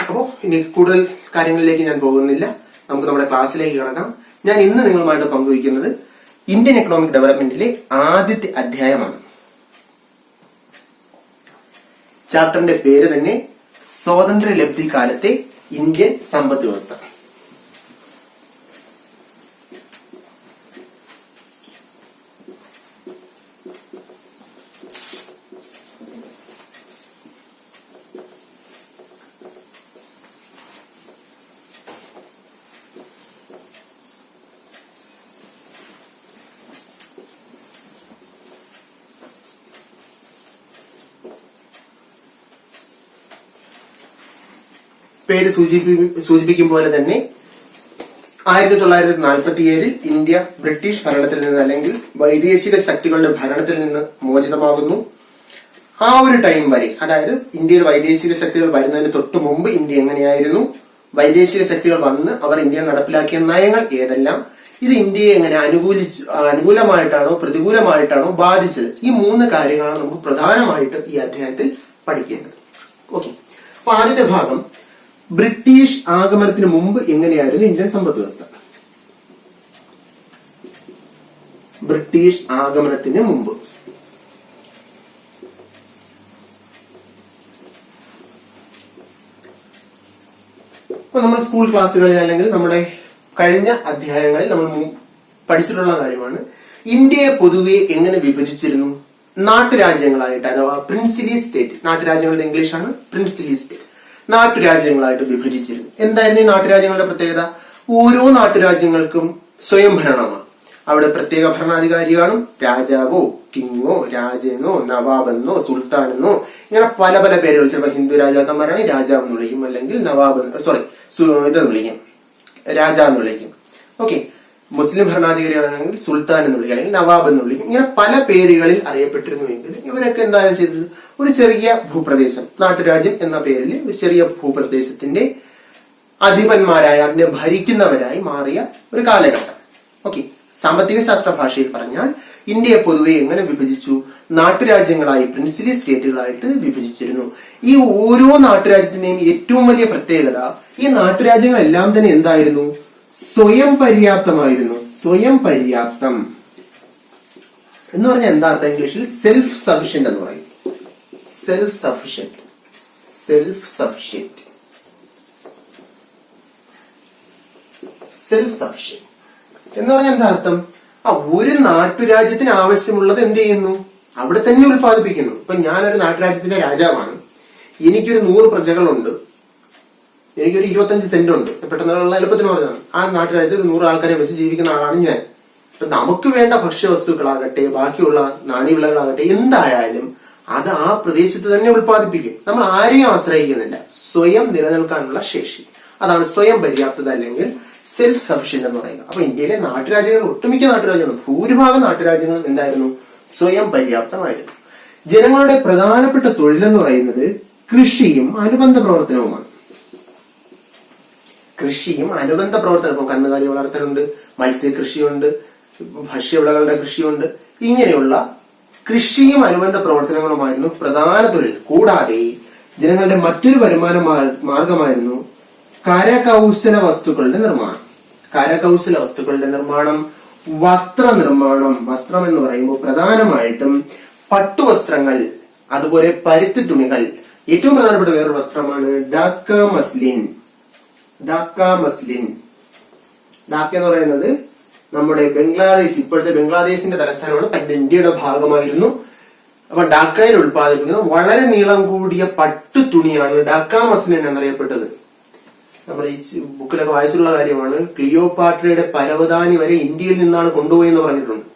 അപ്പോ ഇനി കൂടുതൽ കാര്യങ്ങളിലേക്ക് ഞാൻ പോകുന്നില്ല, നമുക്ക് നമ്മുടെ ക്ലാസ്സിലേക്ക് കിടക്കാം. ഞാൻ ഇന്ന് നിങ്ങളുമായിട്ട് പങ്കുവയ്ക്കുന്നത് ഇന്ത്യൻ എക്കണോമിക് ഡെവലപ്മെന്റിലെ ആദ്യത്തെ അധ്യായമാണ്. ചാപ്റ്ററിന്റെ പേര് തന്നെ സ്വാതന്ത്ര്യലബ്ധി കാലത്തെ ഇന്ത്യൻ സമ്പദ് വ്യവസ്ഥ. പേര് സൂചിപ്പിക്കും പോലെ തന്നെ 1947 ഇന്ത്യ ബ്രിട്ടീഷ് ഭരണത്തിൽ നിന്ന് അല്ലെങ്കിൽ വൈദേശിക ശക്തികളുടെ ഭരണത്തിൽ നിന്ന് മോചിതമാകുന്നു. ആ ഒരു ടൈം വരെ, അതായത് ഇന്ത്യയിൽ വൈദേശിക ശക്തികൾ വരുന്നതിന് തൊട്ട് മുമ്പ് ഇന്ത്യ എങ്ങനെയായിരുന്നു, വൈദേശിക ശക്തികൾ വന്ന് അവർ ഇന്ത്യയിൽ നടപ്പിലാക്കിയ നയങ്ങൾ ഏതെല്ലാം, ഇത് ഇന്ത്യയെ എങ്ങനെ അനുകൂലമായിട്ടാണോ പ്രതികൂലമായിട്ടാണോ ബാധിച്ചത്, ഈ 3 കാര്യങ്ങളാണ് നമുക്ക് പ്രധാനമായിട്ട് ഈ അധ്യായത്തിൽ പഠിക്കേണ്ടത്. ഓക്കെ, അപ്പൊ ആദ്യത്തെ ഭാഗം ബ്രിട്ടീഷ് ആഗമനത്തിന് മുമ്പ് എങ്ങനെയായിരുന്നു ഇന്ത്യൻ സമ്പദ് വ്യവസ്ഥ. ബ്രിട്ടീഷ് ആഗമനത്തിന് മുമ്പ് ഇപ്പൊ നമ്മൾ സ്കൂൾ ക്ലാസ്സുകളിൽ അല്ലെങ്കിൽ നമ്മുടെ കഴിഞ്ഞ അധ്യായങ്ങളിൽ നമ്മൾ പഠിച്ചിട്ടുള്ള കാര്യമാണ്. ഇന്ത്യയെ പൊതുവെ എങ്ങനെ വിഭജിച്ചിരുന്നു? നാട്ടുരാജ്യങ്ങളായിട്ട്, അഥവാ പ്രിൻസിലി സ്റ്റേറ്റ്. നാട്ടുരാജ്യങ്ങളുടെ ഇംഗ്ലീഷാണ് പ്രിൻസിലി സ്റ്റേറ്റ്. നാട്ടുരാജ്യങ്ങളായിട്ട് വിഭജിച്ചിരുന്നു. എന്തായിരുന്നു ഈ നാട്ടുരാജ്യങ്ങളുടെ പ്രത്യേകത? ഓരോ നാട്ടുരാജ്യങ്ങൾക്കും സ്വയം ഭരണമാണ്. അവിടെ പ്രത്യേക ഭരണാധികാരി കാണും. രാജാവോ കിങ്ങോ രാജേന്നോ നവാബെന്നോ സുൽത്താനെന്നോ ഇങ്ങനെ പല പല പേരുകൾ. ചിലപ്പോൾ ഹിന്ദു രാജാക്കന്മാരാണെങ്കിൽ രാജാവ് എന്ന് വിളിക്കും, അല്ലെങ്കിൽ നവാബ് ഇതെന്ന് വിളിക്കും, രാജാന്ന് വിളിക്കും. ഓക്കെ, മുസ്ലിം ഭരണാധികാരികളാണെങ്കിൽ സുൽത്താൻ എന്ന് വിളിക്കും, അല്ലെങ്കിൽ നവാബ് എന്ന് വിളിക്കും. ഇങ്ങനെ പല പേരുകളിൽ അറിയപ്പെട്ടിരുന്നുവെങ്കിൽ ഇവരൊക്കെ എന്താണ് ചെയ്തത്? ഒരു ചെറിയ ഭൂപ്രദേശം, നാട്ടുരാജ്യം എന്ന പേരിൽ ഒരു ചെറിയ ഭൂപ്രദേശത്തിന്റെ അധിപന്മാരായ, അതിനെ ഭരിക്കുന്നവരായി മാറിയ ഒരു കാലഘട്ടം. ഓക്കെ, സാമ്പത്തിക ശാസ്ത്ര ഭാഷയിൽ പറഞ്ഞാൽ ഇന്ത്യയെ പൊതുവെ എങ്ങനെ വിഭജിച്ചു? നാട്ടുരാജ്യങ്ങളായി, പ്രിൻസിലി സ്റ്റേറ്റുകളായിട്ട് വിഭജിച്ചിരുന്നു. ഈ ഓരോ നാട്ടുരാജ്യത്തിന്റെയും ഏറ്റവും വലിയ പ്രത്യേകത, ഈ നാട്ടുരാജ്യങ്ങളെല്ലാം തന്നെ എന്തായിരുന്നു? സ്വയം പര്യാപ്തമായിരുന്നു. സ്വയം പര്യാപ്തം എന്ന് പറഞ്ഞാൽ എന്താ അർത്ഥം? ഇംഗ്ലീഷിൽ സെൽഫ് സഫിഷ്യന്റ് എന്ന് പറയും. Self sufficient, self sufficient, self sufficient എന്ന് പറഞ്ഞാൽ എന്താ അർത്ഥം? ഒരു നാട്ടുരാജ്യത്തിന് ആവശ്യമുള്ളത് എന്ത് ചെയ്യുന്നു? അവിടെ തന്നെ ഉത്പാദിപ്പിക്കുന്നു. ഇപ്പൊ ഞാനൊരു നാട്ടുരാജ്യത്തിന്റെ രാജാവാണ്, എനിക്കൊരു 100 പ്രജകളുണ്ട്, എനിക്കൊരു 25 സെന്റ് ഉണ്ട്. പെട്ടെന്നുള്ള എളുപ്പത്തിന് പറഞ്ഞാണ്, ആ നാട്ടുരാജ്യത്ത് 100 ആൾക്കാരെ വെച്ച് ജീവിക്കുന്ന ആളാണ് ഞാൻ. അപ്പൊ നമുക്ക് വേണ്ട ഭക്ഷ്യവസ്തുക്കളാകട്ടെ, ബാക്കിയുള്ള നാണ്യവിളകളാകട്ടെ, എന്തായാലും അത് ആ പ്രദേശത്ത് തന്നെ ഉത്പാദിപ്പിക്കും. നമ്മൾ ആരെയും ആശ്രയിക്കുന്നില്ല. സ്വയം നിലനിൽക്കാനുള്ള ശേഷി, അതാണ് സ്വയം പര്യാപ്തത അല്ലെങ്കിൽ സെൽഫ് സഫിഷ്യന്റ് എന്ന് പറയുന്നത്. അപ്പൊ ഇന്ത്യയിലെ നാട്ടുരാജ്യങ്ങൾ, ഒട്ടുമിക്ക നാട്ടുരാജ്യങ്ങളും, ഭൂരിഭാഗം നാട്ടുരാജ്യങ്ങളും എന്തായിരുന്നു? സ്വയം പര്യാപ്തമായിരുന്നു. ജനങ്ങളുടെ പ്രധാനപ്പെട്ട തൊഴിലെന്ന് പറയുന്നത് കൃഷിയും അനുബന്ധ പ്രവർത്തനവുമാണ്. കൃഷിയും അനുബന്ധ പ്രവർത്തനവും, കന്നുകാലി വളർത്തലുണ്ട്, മത്സ്യകൃഷിയുണ്ട്, ഭക്ഷ്യവിളകളുടെ കൃഷിയുണ്ട്. ഇങ്ങനെയുള്ള കൃഷിയും അനുബന്ധ പ്രവർത്തനങ്ങളുമായിരുന്നു പ്രധാന തൊഴിൽ. കൂടാതെ ജനങ്ങളുടെ മറ്റൊരു വരുമാന മാർഗമായിരുന്നു കരകൗശല വസ്തുക്കളുടെ നിർമ്മാണം. കരകൗശല വസ്തുക്കളുടെ നിർമ്മാണം, വസ്ത്ര നിർമ്മാണം. വസ്ത്രം എന്ന് പറയുമ്പോൾ പ്രധാനമായിട്ടും പട്ടുവസ്ത്രങ്ങൾ, അതുപോലെ പരുത്തി തുണികൾ. ഏറ്റവും പ്രധാനപ്പെട്ട വേറൊരു വസ്ത്രമാണ് ഡാക്ക മസ്ലിൻ. ഡാക്ക മസ്ലിൻ, ഡാക്ക എന്ന് പറയുന്നത് നമ്മുടെ ബംഗ്ലാദേശ്, ഇപ്പോഴത്തെ ബംഗ്ലാദേശിന്റെ തലസ്ഥാനമാണ്, പണ്ട് ഇന്ത്യയുടെ ഭാഗമായിരുന്നു. അപ്പൊ ഡാക്കയിൽ ഉത്പാദിപ്പിക്കുന്ന വളരെ നീളം കൂടിയ പട്ടു തുണിയാണ് ഡാക്ക മസ്ലിൻ എന്നറിയപ്പെട്ടത്. നമ്മൾ ഈ ബുക്കിലൊക്കെ വായിച്ചിട്ടുള്ള കാര്യമാണ്. ക്ലിയോപാട്രയുടെ പരവതാനി വരെ ഇന്ത്യയിൽ നിന്നാണ് കൊണ്ടുപോയെന്ന് പറഞ്ഞിട്ടുണ്ട്.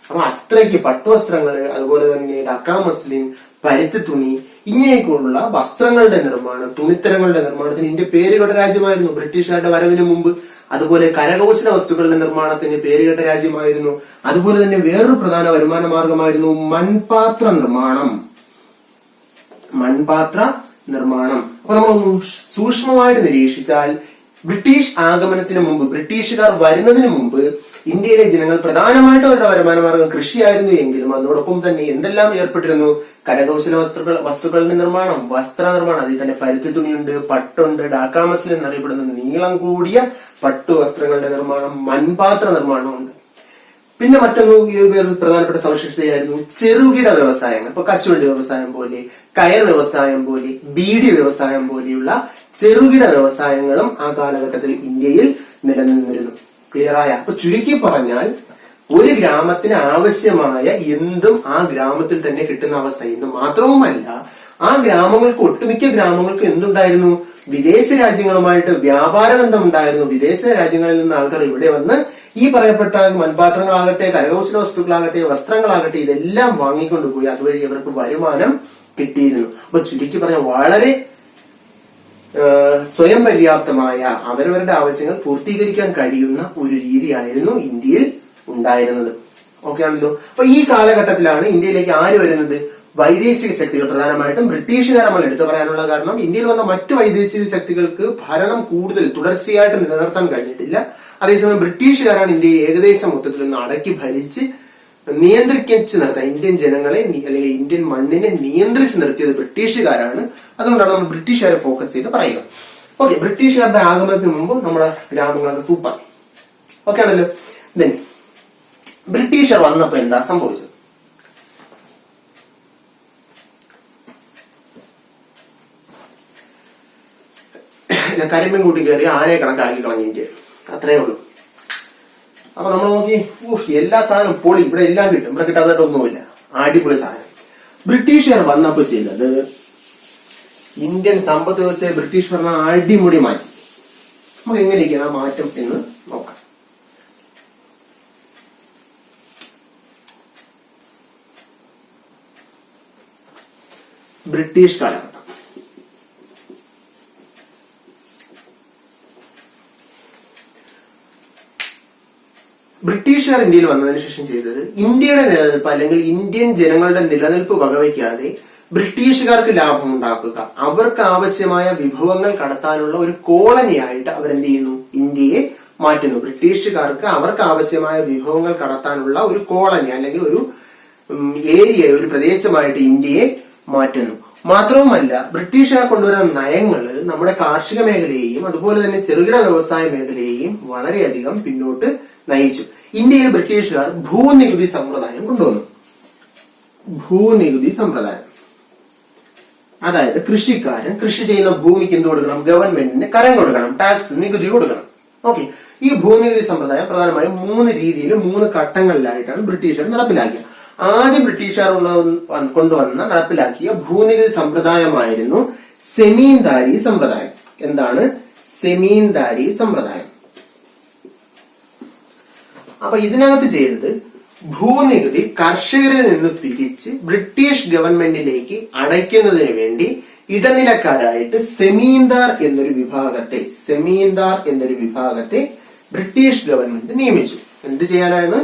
അപ്പൊ അത്രയ്ക്ക് പട്ടുവസ്ത്രങ്ങള്, അതുപോലെ തന്നെ ഡാക്ക മസ്ലിൻ, പരുത്തി തുണി, ഇങ്ങനെയൊക്കെയുള്ള വസ്ത്രങ്ങളുടെ നിർമ്മാണം, തുണിത്തരങ്ങളുടെ നിർമ്മാണത്തിന് ഇന്ത്യ പേരുകേട്ട രാജ്യമായിരുന്നു ബ്രിട്ടീഷുകാരുടെ വരവിന് മുമ്പ്. അതുപോലെ കരകൗശല വസ്തുക്കളുടെ നിർമ്മാണത്തിന് പേരുകേട്ട രാജ്യമായിരുന്നു. അതുപോലെ തന്നെ വേറൊരു പ്രധാന വരുമാന മാർഗമായിരുന്നു മൺപാത്ര നിർമ്മാണം. മൺപാത്ര നിർമ്മാണം. അപ്പൊ നമ്മളൊന്ന് സൂക്ഷ്മമായിട്ട് നിരീക്ഷിച്ചാൽ, ബ്രിട്ടീഷ് ആഗമനത്തിന് മുമ്പ്, ബ്രിട്ടീഷുകാർ വരുന്നതിന് മുമ്പ് ഇന്ത്യയിലെ ജനങ്ങൾ പ്രധാനമായിട്ടും അവരുടെ വരുമാന മാർഗം കൃഷിയായിരുന്നു എങ്കിലും അതോടൊപ്പം തന്നെ എന്തെല്ലാം ഏർപ്പെട്ടിരുന്നു? കരകൗശല വസ്തുക്കളുടെ നിർമ്മാണം, വസ്ത്ര നിർമ്മാണം. അതിൽ തന്നെ പരുത്തി തുണിയുണ്ട്, പട്ടുണ്ട്, ഡാക്ക മസ്ലിൻ എന്നറിയപ്പെടുന്ന നീളം കൂടിയ പട്ടു വസ്ത്രങ്ങളുടെ നിർമ്മാണം, മൺപാത്ര നിർമ്മാണമുണ്ട്. പിന്നെ മറ്റൊന്ന് വേറൊരു പ്രധാനപ്പെട്ട സവിശേഷതയായിരുന്നു ചെറുകിട വ്യവസായങ്ങൾ. ഇപ്പൊ കശുവണ്ടി വ്യവസായം പോലെ, കയർ വ്യവസായം പോലെ, ബീഡി വ്യവസായം പോലെയുള്ള ചെറുകിട വ്യവസായങ്ങളും ആ കാലഘട്ടത്തിൽ ഇന്ത്യയിൽ നിലനിന്നിരുന്നു. ക്ലിയറായ? അപ്പൊ ചുരുക്കി പറഞ്ഞാൽ ഒരു ഗ്രാമത്തിന് ആവശ്യമായ എന്തും ആ ഗ്രാമത്തിൽ തന്നെ കിട്ടുന്ന അവസ്ഥ. എന്ന് മാത്രവുമല്ല, ആ ഗ്രാമങ്ങൾക്ക്, ഒട്ടുമിക്ക ഗ്രാമങ്ങൾക്ക് എന്തുണ്ടായിരുന്നു? വിദേശ രാജ്യങ്ങളുമായിട്ട് വ്യാപാര ബന്ധം ഉണ്ടായിരുന്നു. വിദേശ രാജ്യങ്ങളിൽ നിന്ന് ആൾക്കാർ ഇവിടെ വന്ന് ഈ പറയപ്പെട്ട മൺപാത്രങ്ങളാകട്ടെ, കരകൗശല വസ്തുക്കളാകട്ടെ, വസ്ത്രങ്ങളാകട്ടെ, ഇതെല്ലാം വാങ്ങിക്കൊണ്ടുപോയി അതുവഴി അവർക്ക് വരുമാനം കിട്ടിയിരുന്നു. അപ്പൊ ചുരുക്കി പറഞ്ഞാൽ വളരെ സ്വയം പര്യാപ്തമായ അവരവരുടെ ആവശ്യങ്ങൾ പൂർത്തീകരിക്കാൻ കഴിയുന്ന ഒരു രീതിയായിരുന്നു ഇന്ത്യയിൽ ഉണ്ടായിരുന്നത്. ഓക്കെ ആണല്ലോ. അപ്പൊ ഈ കാലഘട്ടത്തിലാണ് ഇന്ത്യയിലേക്ക് ആര് വരുന്നത്? വൈദേശിക ശക്തികൾ, പ്രധാനമായിട്ടും ബ്രിട്ടീഷുകാർ നമ്മൾ എടുത്തു പറയാനുള്ള കാരണം ഇന്ത്യയിൽ വന്ന മറ്റു വൈദേശിക ശക്തികൾക്ക് ഭരണം കൂടുതൽ തുടർച്ചയായിട്ട് നിലനിർത്താൻ കഴിഞ്ഞിട്ടില്ല. അതേസമയം ബ്രിട്ടീഷുകാരാണ് ഇന്ത്യയെ ഏകദേശം മൊത്തത്തിൽ ഒന്ന് അടക്കി ഭരിച്ച് നിയന്ത്രിച്ചു നിർത്താൻ, ഇന്ത്യൻ ജനങ്ങളെ അല്ലെങ്കിൽ ഇന്ത്യൻ മണ്ണിനെ നിയന്ത്രിച്ച് നിർത്തിയത് ബ്രിട്ടീഷുകാരാണ്. അതുകൊണ്ടാണ് നമ്മൾ ബ്രിട്ടീഷുകാരെ ഫോക്കസ് ചെയ്ത് പറയുക. ഓക്കെ, ബ്രിട്ടീഷുകാരുടെ ആഗമനത്തിന് മുമ്പ് നമ്മുടെ ഗ്രാമങ്ങളൊക്കെ സൂപ്പർ. ഓക്കെ ആണല്ലോ. ദെൻ ബ്രിട്ടീഷർ വന്നപ്പോ എന്താ സംഭവിച്ചത്? കരിമ്പൻ കൂട്ടി കയറി ആനയെ കണക്കാക്കി കളഞ്ഞ ഇന്ത്യ, അത്രേ ഉള്ളൂ. അപ്പൊ നമ്മൾ നോക്കി, എല്ലാ സാധനവും പൊളി, ഇവിടെ എല്ലാം കിട്ടും, ഇവിടെ കിട്ടാത്തതായിട്ടൊന്നുമില്ല, അടിപൊളി സാധനം. ബ്രിട്ടീഷുകാർ വന്നപ്പോ ചെയ്തത് ഇന്ത്യൻ സമ്പദ് വ്യവസ്ഥയെ ബ്രിട്ടീഷ് ഭരണ അടിമുടി മാറ്റി. നമുക്ക് എങ്ങനെയൊക്കെയാണ് ആ മാറ്റം എന്ന് നോക്കാം. ബ്രിട്ടീഷ് കാലഘട്ടം. ബ്രിട്ടീഷുകാർ ഇന്ത്യയിൽ വന്നതിന് ശേഷം ചെയ്തത് ഇന്ത്യയുടെ നിലനിൽപ്പ് അല്ലെങ്കിൽ ഇന്ത്യൻ ജനങ്ങളുടെ നിലനിൽപ്പ് വകവയ്ക്കാതെ ബ്രിട്ടീഷുകാർക്ക് ലാഭം ഉണ്ടാക്കുക, അവർക്ക് ആവശ്യമായ വിഭവങ്ങൾ കടത്താനുള്ള ഒരു കോളനിയായിട്ട് അവരെന്ത് ചെയ്യുന്നു? ഇന്ത്യയെ മാറ്റുന്നു. ബ്രിട്ടീഷുകാർക്ക് അവർക്ക് ആവശ്യമായ വിഭവങ്ങൾ കടത്താനുള്ള ഒരു കോളനി അല്ലെങ്കിൽ ഒരു ഏരിയ, ഒരു പ്രദേശമായിട്ട് ഇന്ത്യയെ മാറ്റുന്നു. മാത്രവുമല്ല, ബ്രിട്ടീഷുകാർ കൊണ്ടുവരുന്ന നയങ്ങള് നമ്മുടെ കാർഷിക മേഖലയെയും അതുപോലെ തന്നെ ചെറുകിട വ്യവസായ മേഖലയെയും വളരെയധികം പിന്നോട്ട് നയിച്ചു. ഇന്ത്യയിൽ ബ്രിട്ടീഷുകാർ ഭൂനികുതി സമ്പ്രദായം കൊണ്ടുവന്നു. ഭൂനികുതി സമ്പ്രദായം, അതായത് കൃഷിക്കാരൻ കൃഷി ചെയ്യുന്ന ഭൂമിക്ക് എന്ത് കൊടുക്കണം? ഗവൺമെന്റിന് കരം കൊടുക്കണം, ടാക്സ്, നികുതി കൊടുക്കണം. ഓക്കെ, ഈ ഭൂനികുതി സമ്പ്രദായം പ്രധാനമായും 3 രീതിയിൽ 3 ഘട്ടങ്ങളിലായിട്ടാണ് ബ്രിട്ടീഷുകാർ നടപ്പിലാക്കിയത്. ആദ്യം ബ്രിട്ടീഷുകാർ കൊണ്ടുവന്ന നടപ്പിലാക്കിയ ഭൂനികുതി സമ്പ്രദായമായിരുന്നു സെമീന്ദാരി സമ്പ്രദായം. എന്താണ് സെമീന്ദാരി സമ്പ്രദായം? അപ്പൊ ഇതിനകത്ത് ചെയ്തത് ഭൂനികുതി കർഷകരിൽ നിന്ന് പിരിച്ച് ബ്രിട്ടീഷ് ഗവൺമെന്റിലേക്ക് അടയ്ക്കുന്നതിന് വേണ്ടി ഇടനിലക്കാരായിട്ട് സെമീന്ദാർ എന്നൊരു വിഭാഗത്തെ ബ്രിട്ടീഷ് ഗവൺമെന്റ് നിയമിച്ചു. എന്ത് ചെയ്യാനാണ്?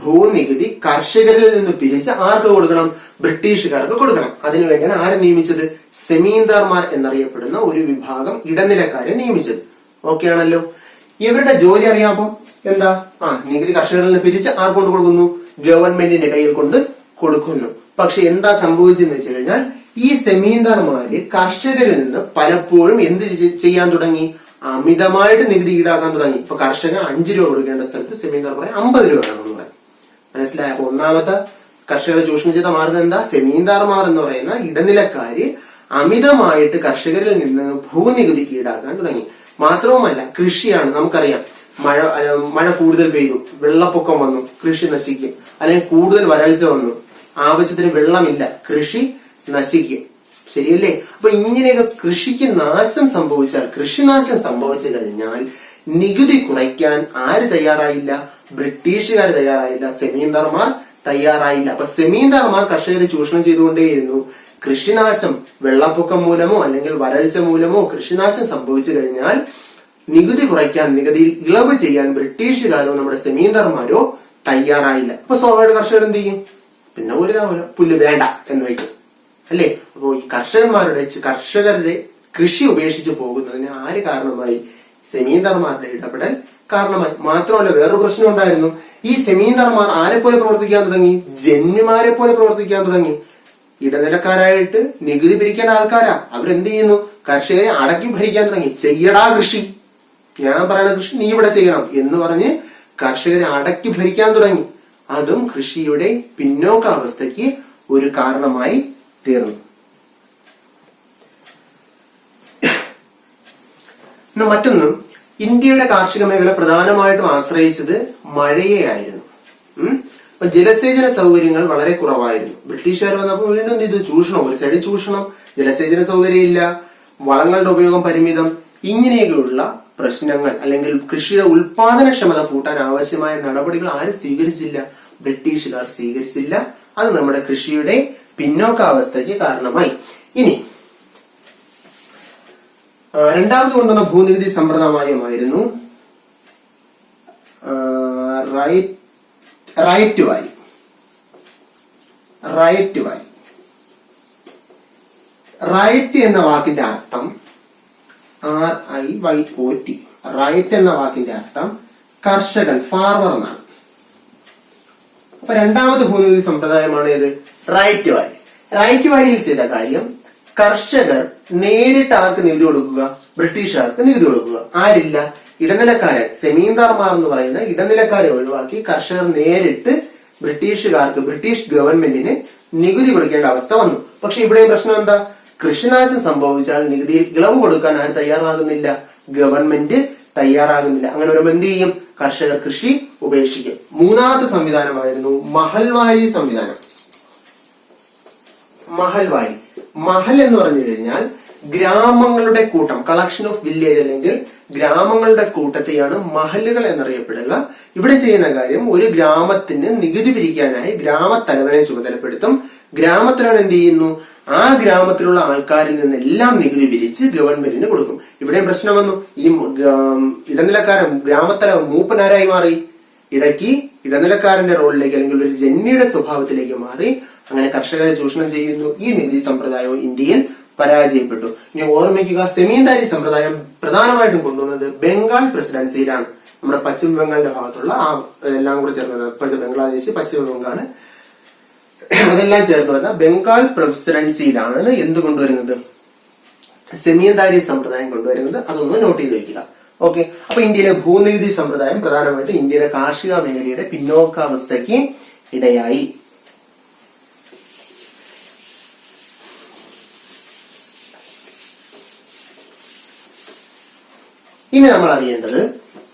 ഭൂനികുതി കർഷകരിൽ നിന്ന് പിരിച്ച് ആർക്ക് കൊടുക്കണം? ബ്രിട്ടീഷുകാർക്ക് കൊടുക്കണം. അതിനുവേണ്ടിയാണ് ആരെ നിയമിച്ചത്? സെമീന്ദാർമാർ എന്നറിയപ്പെടുന്ന ഒരു വിഭാഗം ഇടനിലക്കാരെ നിയമിച്ചത്. ഓക്കെ ആണല്ലോ. ഇവരുടെ ജോലി അറിയാമോ? എന്താ? നികുതി കർഷകരിൽ നിന്ന് പിരിച്ച് ആർക്കൊണ്ട് കൊടുക്കുന്നു? ഗവൺമെന്റിന്റെ കയ്യിൽ കൊണ്ട് കൊടുക്കുന്നു. പക്ഷെ എന്താ സംഭവിച്ചെന്ന് വെച്ച് കഴിഞ്ഞാൽ ഈ സെമീന്ദാർമാര് കർഷകരിൽ നിന്ന് പലപ്പോഴും എന്ത് ചെയ്യാൻ തുടങ്ങി? അമിതമായിട്ട് നികുതി ഈടാക്കാൻ തുടങ്ങി. ഇപ്പൊ കർഷകൻ 5 രൂപ കൊടുക്കേണ്ട സ്ഥലത്ത് സെമീന്ദാർ പറയാം 50 രൂപ വേണമെന്ന് പറയാം. മനസ്സിലായ? അപ്പൊ ഒന്നാമത്തെ കർഷകരെ ചൂഷണം ചെയ്ത മാർഗം എന്താ? സെമീന്ദാർമാർ എന്ന് പറയുന്ന ഇടനിലക്കാര് അമിതമായിട്ട് കർഷകരിൽ നിന്ന് ഭൂനികുതി ഈടാക്കാൻ തുടങ്ങി. മാത്രവുമല്ല, കൃഷിയാണ്, നമുക്കറിയാം, മഴ കൂടുതൽ പെയ്തു, വെള്ളപ്പൊക്കം വന്നു, കൃഷി നശിക്കും. അല്ലെങ്കിൽ കൂടുതൽ വരൾച്ച വന്നു, ആവശ്യത്തിന് വെള്ളമില്ല, കൃഷി നശിക്കും. ശരിയല്ലേ? അപ്പൊ ഇങ്ങനെയൊക്കെ കൃഷിക്ക് നാശം സംഭവിച്ചാൽ, കൃഷിനാശം സംഭവിച്ചു കഴിഞ്ഞാൽ നികുതി കുറയ്ക്കാൻ ആര് തയ്യാറായില്ല? ബ്രിട്ടീഷുകാർ തയ്യാറായില്ല, സെമീന്ദാർമാർ തയ്യാറായില്ല. അപ്പൊ സെമീന്ദാർമാർ കർഷകരെ ചൂഷണം ചെയ്തുകൊണ്ടേയിരുന്നു. കൃഷിനാശം വെള്ളപ്പൊക്കം മൂലമോ അല്ലെങ്കിൽ വരൾച്ച മൂലമോ കൃഷിനാശം സംഭവിച്ചു കഴിഞ്ഞാൽ നികുതി കുറയ്ക്കാൻ, നികുതിയിൽ ഇളവ് ചെയ്യാൻ ബ്രിട്ടീഷുകാരോ നമ്മുടെ സെമീന്ദാർമാരോ തയ്യാറായില്ല. അപ്പൊ സ്വാഭാവിക കർഷകർ എന്ത് ചെയ്യും? പിന്നെ ഒരു പുല്ല് വേണ്ട എന്ന് വയ്ക്കും, അല്ലേ? അപ്പോ ഈ കർഷകരുടെ കൃഷി ഉപേക്ഷിച്ച് പോകുന്നതിന് ആര് കാരണമായി? സെമീന്ദാർമാരുടെ ഇടപെടൽ കാരണമായി. മാത്രമല്ല, വേറൊരു പ്രശ്നം ഉണ്ടായിരുന്നു. ഈ സെമീന്ദാർമാർ ആരെ പോലെ പ്രവർത്തിക്കാൻ തുടങ്ങി? ജന്മിമാരെ പോലെ പ്രവർത്തിക്കാൻ തുടങ്ങി. ഇടനിലക്കാരായിട്ട് നികുതി പിരിക്കേണ്ട ആൾക്കാരാ. അവരെന്ത് ചെയ്യുന്നു? കർഷകരെ അടക്കി ഭരിക്കാൻ തുടങ്ങി. ചെയ്യടാ കൃഷി, ഞാൻ പറയുന്ന കൃഷി നീ ഇവിടെ ചെയ്യണം എന്ന് പറഞ്ഞ് കർഷകരെ അടക്കി ഭരിക്കാൻ തുടങ്ങി. അതും കൃഷിയുടെ പിന്നോക്കാവസ്ഥയ്ക്ക് ഒരു കാരണമായി തീർന്നു. മറ്റൊന്നും, ഇന്ത്യയുടെ കാർഷിക മേഖല പ്രധാനമായിട്ടും ആശ്രയിച്ചത് മഴയെയായിരുന്നു. അപ്പൊ ജലസേചന സൗകര്യങ്ങൾ വളരെ കുറവായിരുന്നു. ബ്രിട്ടീഷുകാർ വന്നപ്പോൾ വീണ്ടും ഇത് ചൂഷണം, ഒരു സൈഡിൽ ചൂഷണം, ജലസേചന സൗകര്യം ഇല്ല, വളങ്ങളുടെ ഉപയോഗം പരിമിതം, ഇങ്ങനെയൊക്കെയുള്ള പ്രശ്നങ്ങൾ അല്ലെങ്കിൽ കൃഷിയുടെ ഉൽപാദനക്ഷമത കൂട്ടാൻ ആവശ്യമായ നടപടികൾ ആരും സ്വീകരിച്ചില്ല? ബ്രിട്ടീഷുകാർ സ്വീകരിച്ചില്ല. അത് നമ്മുടെ കൃഷിയുടെ പിന്നോക്കാവസ്ഥയ്ക്ക് കാരണമായി. ഇനി രണ്ടാമത് കൊണ്ടുവന്ന ഭൂനികുതി സമ്പ്രദായമായിരുന്നു റൈറ്റ് വാലി. റൈറ്റ് എന്ന വാക്കിന്റെ അർത്ഥം RIYOT. റൈറ്റ് എന്ന വാക്കിന്റെ അർത്ഥം കർഷകൻ, ഫാർമർ എന്നാണ്. അപ്പൊ രണ്ടാമത് ഭൂനികുതി സമ്പ്രദായമാണ് ഏത്? Right Valley. റൈറ്റ് വാലിയിൽ ചെയ്ത കാര്യം, കർഷകർ നേരിട്ട് ആർക്ക് നികുതി കൊടുക്കുക? ബ്രിട്ടീഷുകാർക്ക് നികുതി കൊടുക്കുക. ആരില്ല? ഇടനിലക്കാരൻ, സെമീന്ദാർമാർ എന്ന് പറയുന്ന ഇടനിലക്കാരെ ഒഴിവാക്കി കർഷകർ നേരിട്ട് ബ്രിട്ടീഷുകാർക്ക്, ബ്രിട്ടീഷ് ഗവൺമെന്റിന് നികുതി കൊടുക്കേണ്ട അവസ്ഥ വന്നു. പക്ഷെ ഇവിടെയും പ്രശ്നം എന്താ? കൃഷിനാശം സംഭവിച്ചാൽ നികുതിയിൽ ഇളവ് കൊടുക്കാൻ ആരും തയ്യാറാകുന്നില്ല, ഗവൺമെന്റ് തയ്യാറാകുന്നില്ല. അങ്ങനെ വരുമ്പോൾ എന്ത് ചെയ്യും? കർഷകർ കൃഷി ഉപേക്ഷിക്കും. മൂന്നാമത്തെ സംവിധാനമായിരുന്നു മഹൽവാരി സംവിധാനം. മഹൽ എന്ന് പറഞ്ഞു കഴിഞ്ഞാൽ ഗ്രാമങ്ങളുടെ കൂട്ടം, കളക്ഷൻ ഓഫ് വില്ലേജ് അല്ലെങ്കിൽ ഗ്രാമങ്ങളുടെ കൂട്ടത്തെയാണ് മഹലുകൾ എന്നറിയപ്പെടുക. ഇവിടെ ചെയ്യുന്ന കാര്യം, ഒരു ഗ്രാമത്തിന് നികുതി പിരിക്കാനായി ഗ്രാമത്തലവനെ ചുമതലപ്പെടുത്തും. ഗ്രാമത്തലവൻ എന്ത് ചെയ്യുന്നു? ആ ഗ്രാമത്തിലുള്ള ആൾക്കാരിൽ നിന്നെല്ലാം നികുതി പിരിച്ച് ഗവൺമെന്റിന് കൊടുക്കും. ഇവിടെയും പ്രശ്നം വന്നു. ഈ ഇടനിലക്കാരൻ, ഗ്രാമത്തലവൻ മൂപ്പനാരായി മാറി. ഇടയ്ക്ക് ഇടനിലക്കാരന്റെ റോളിലേക്ക് അല്ലെങ്കിൽ ഒരു ജന്മിയുടെ സ്വഭാവത്തിലേക്ക് മാറി. അങ്ങനെ കർഷകരെ ചൂഷണം ചെയ്യുന്നു. ഈ നികുതി സമ്പ്രദായവും ഇന്ത്യയിൽ പരാജയപ്പെട്ടു. ഇനി ഓർമ്മിക്കുക, സെമീന്ദാരി സമ്പ്രദായം പ്രധാനമായിട്ടും കൊണ്ടുവന്നത് ബംഗാൾ പ്രസിഡൻസിയിലാണ്. നമ്മുടെ പശ്ചിമ ബംഗാളിന്റെ ഭാഗത്തുള്ള എല്ലാം കൂടെ ചേർന്ന്, ഇപ്പോഴത്തെ ബംഗ്ലാദേശ്, പശ്ചിമ ബംഗാള്, അതെല്ലാം ചേർന്ന് വരുന്ന ബംഗാൾ പ്രസിഡൻസിയിലാണ് എന്ത് കൊണ്ടുവരുന്നത്? സെമീന്ദാരി സമ്പ്രദായം കൊണ്ടുവരുന്നത്. അതൊന്ന് നോട്ട് ചെയ്ത് വയ്ക്കുക. ഓക്കെ. അപ്പൊ ഇന്ത്യയിലെ ഭൂനികുതി സമ്പ്രദായം പ്രധാനമായിട്ട് ഇന്ത്യയുടെ കാർഷിക മേഖലയുടെ പിന്നോക്കാവസ്ഥയ്ക്ക് ഇടയായി. ഇനി നമ്മൾ അറിയേണ്ടത്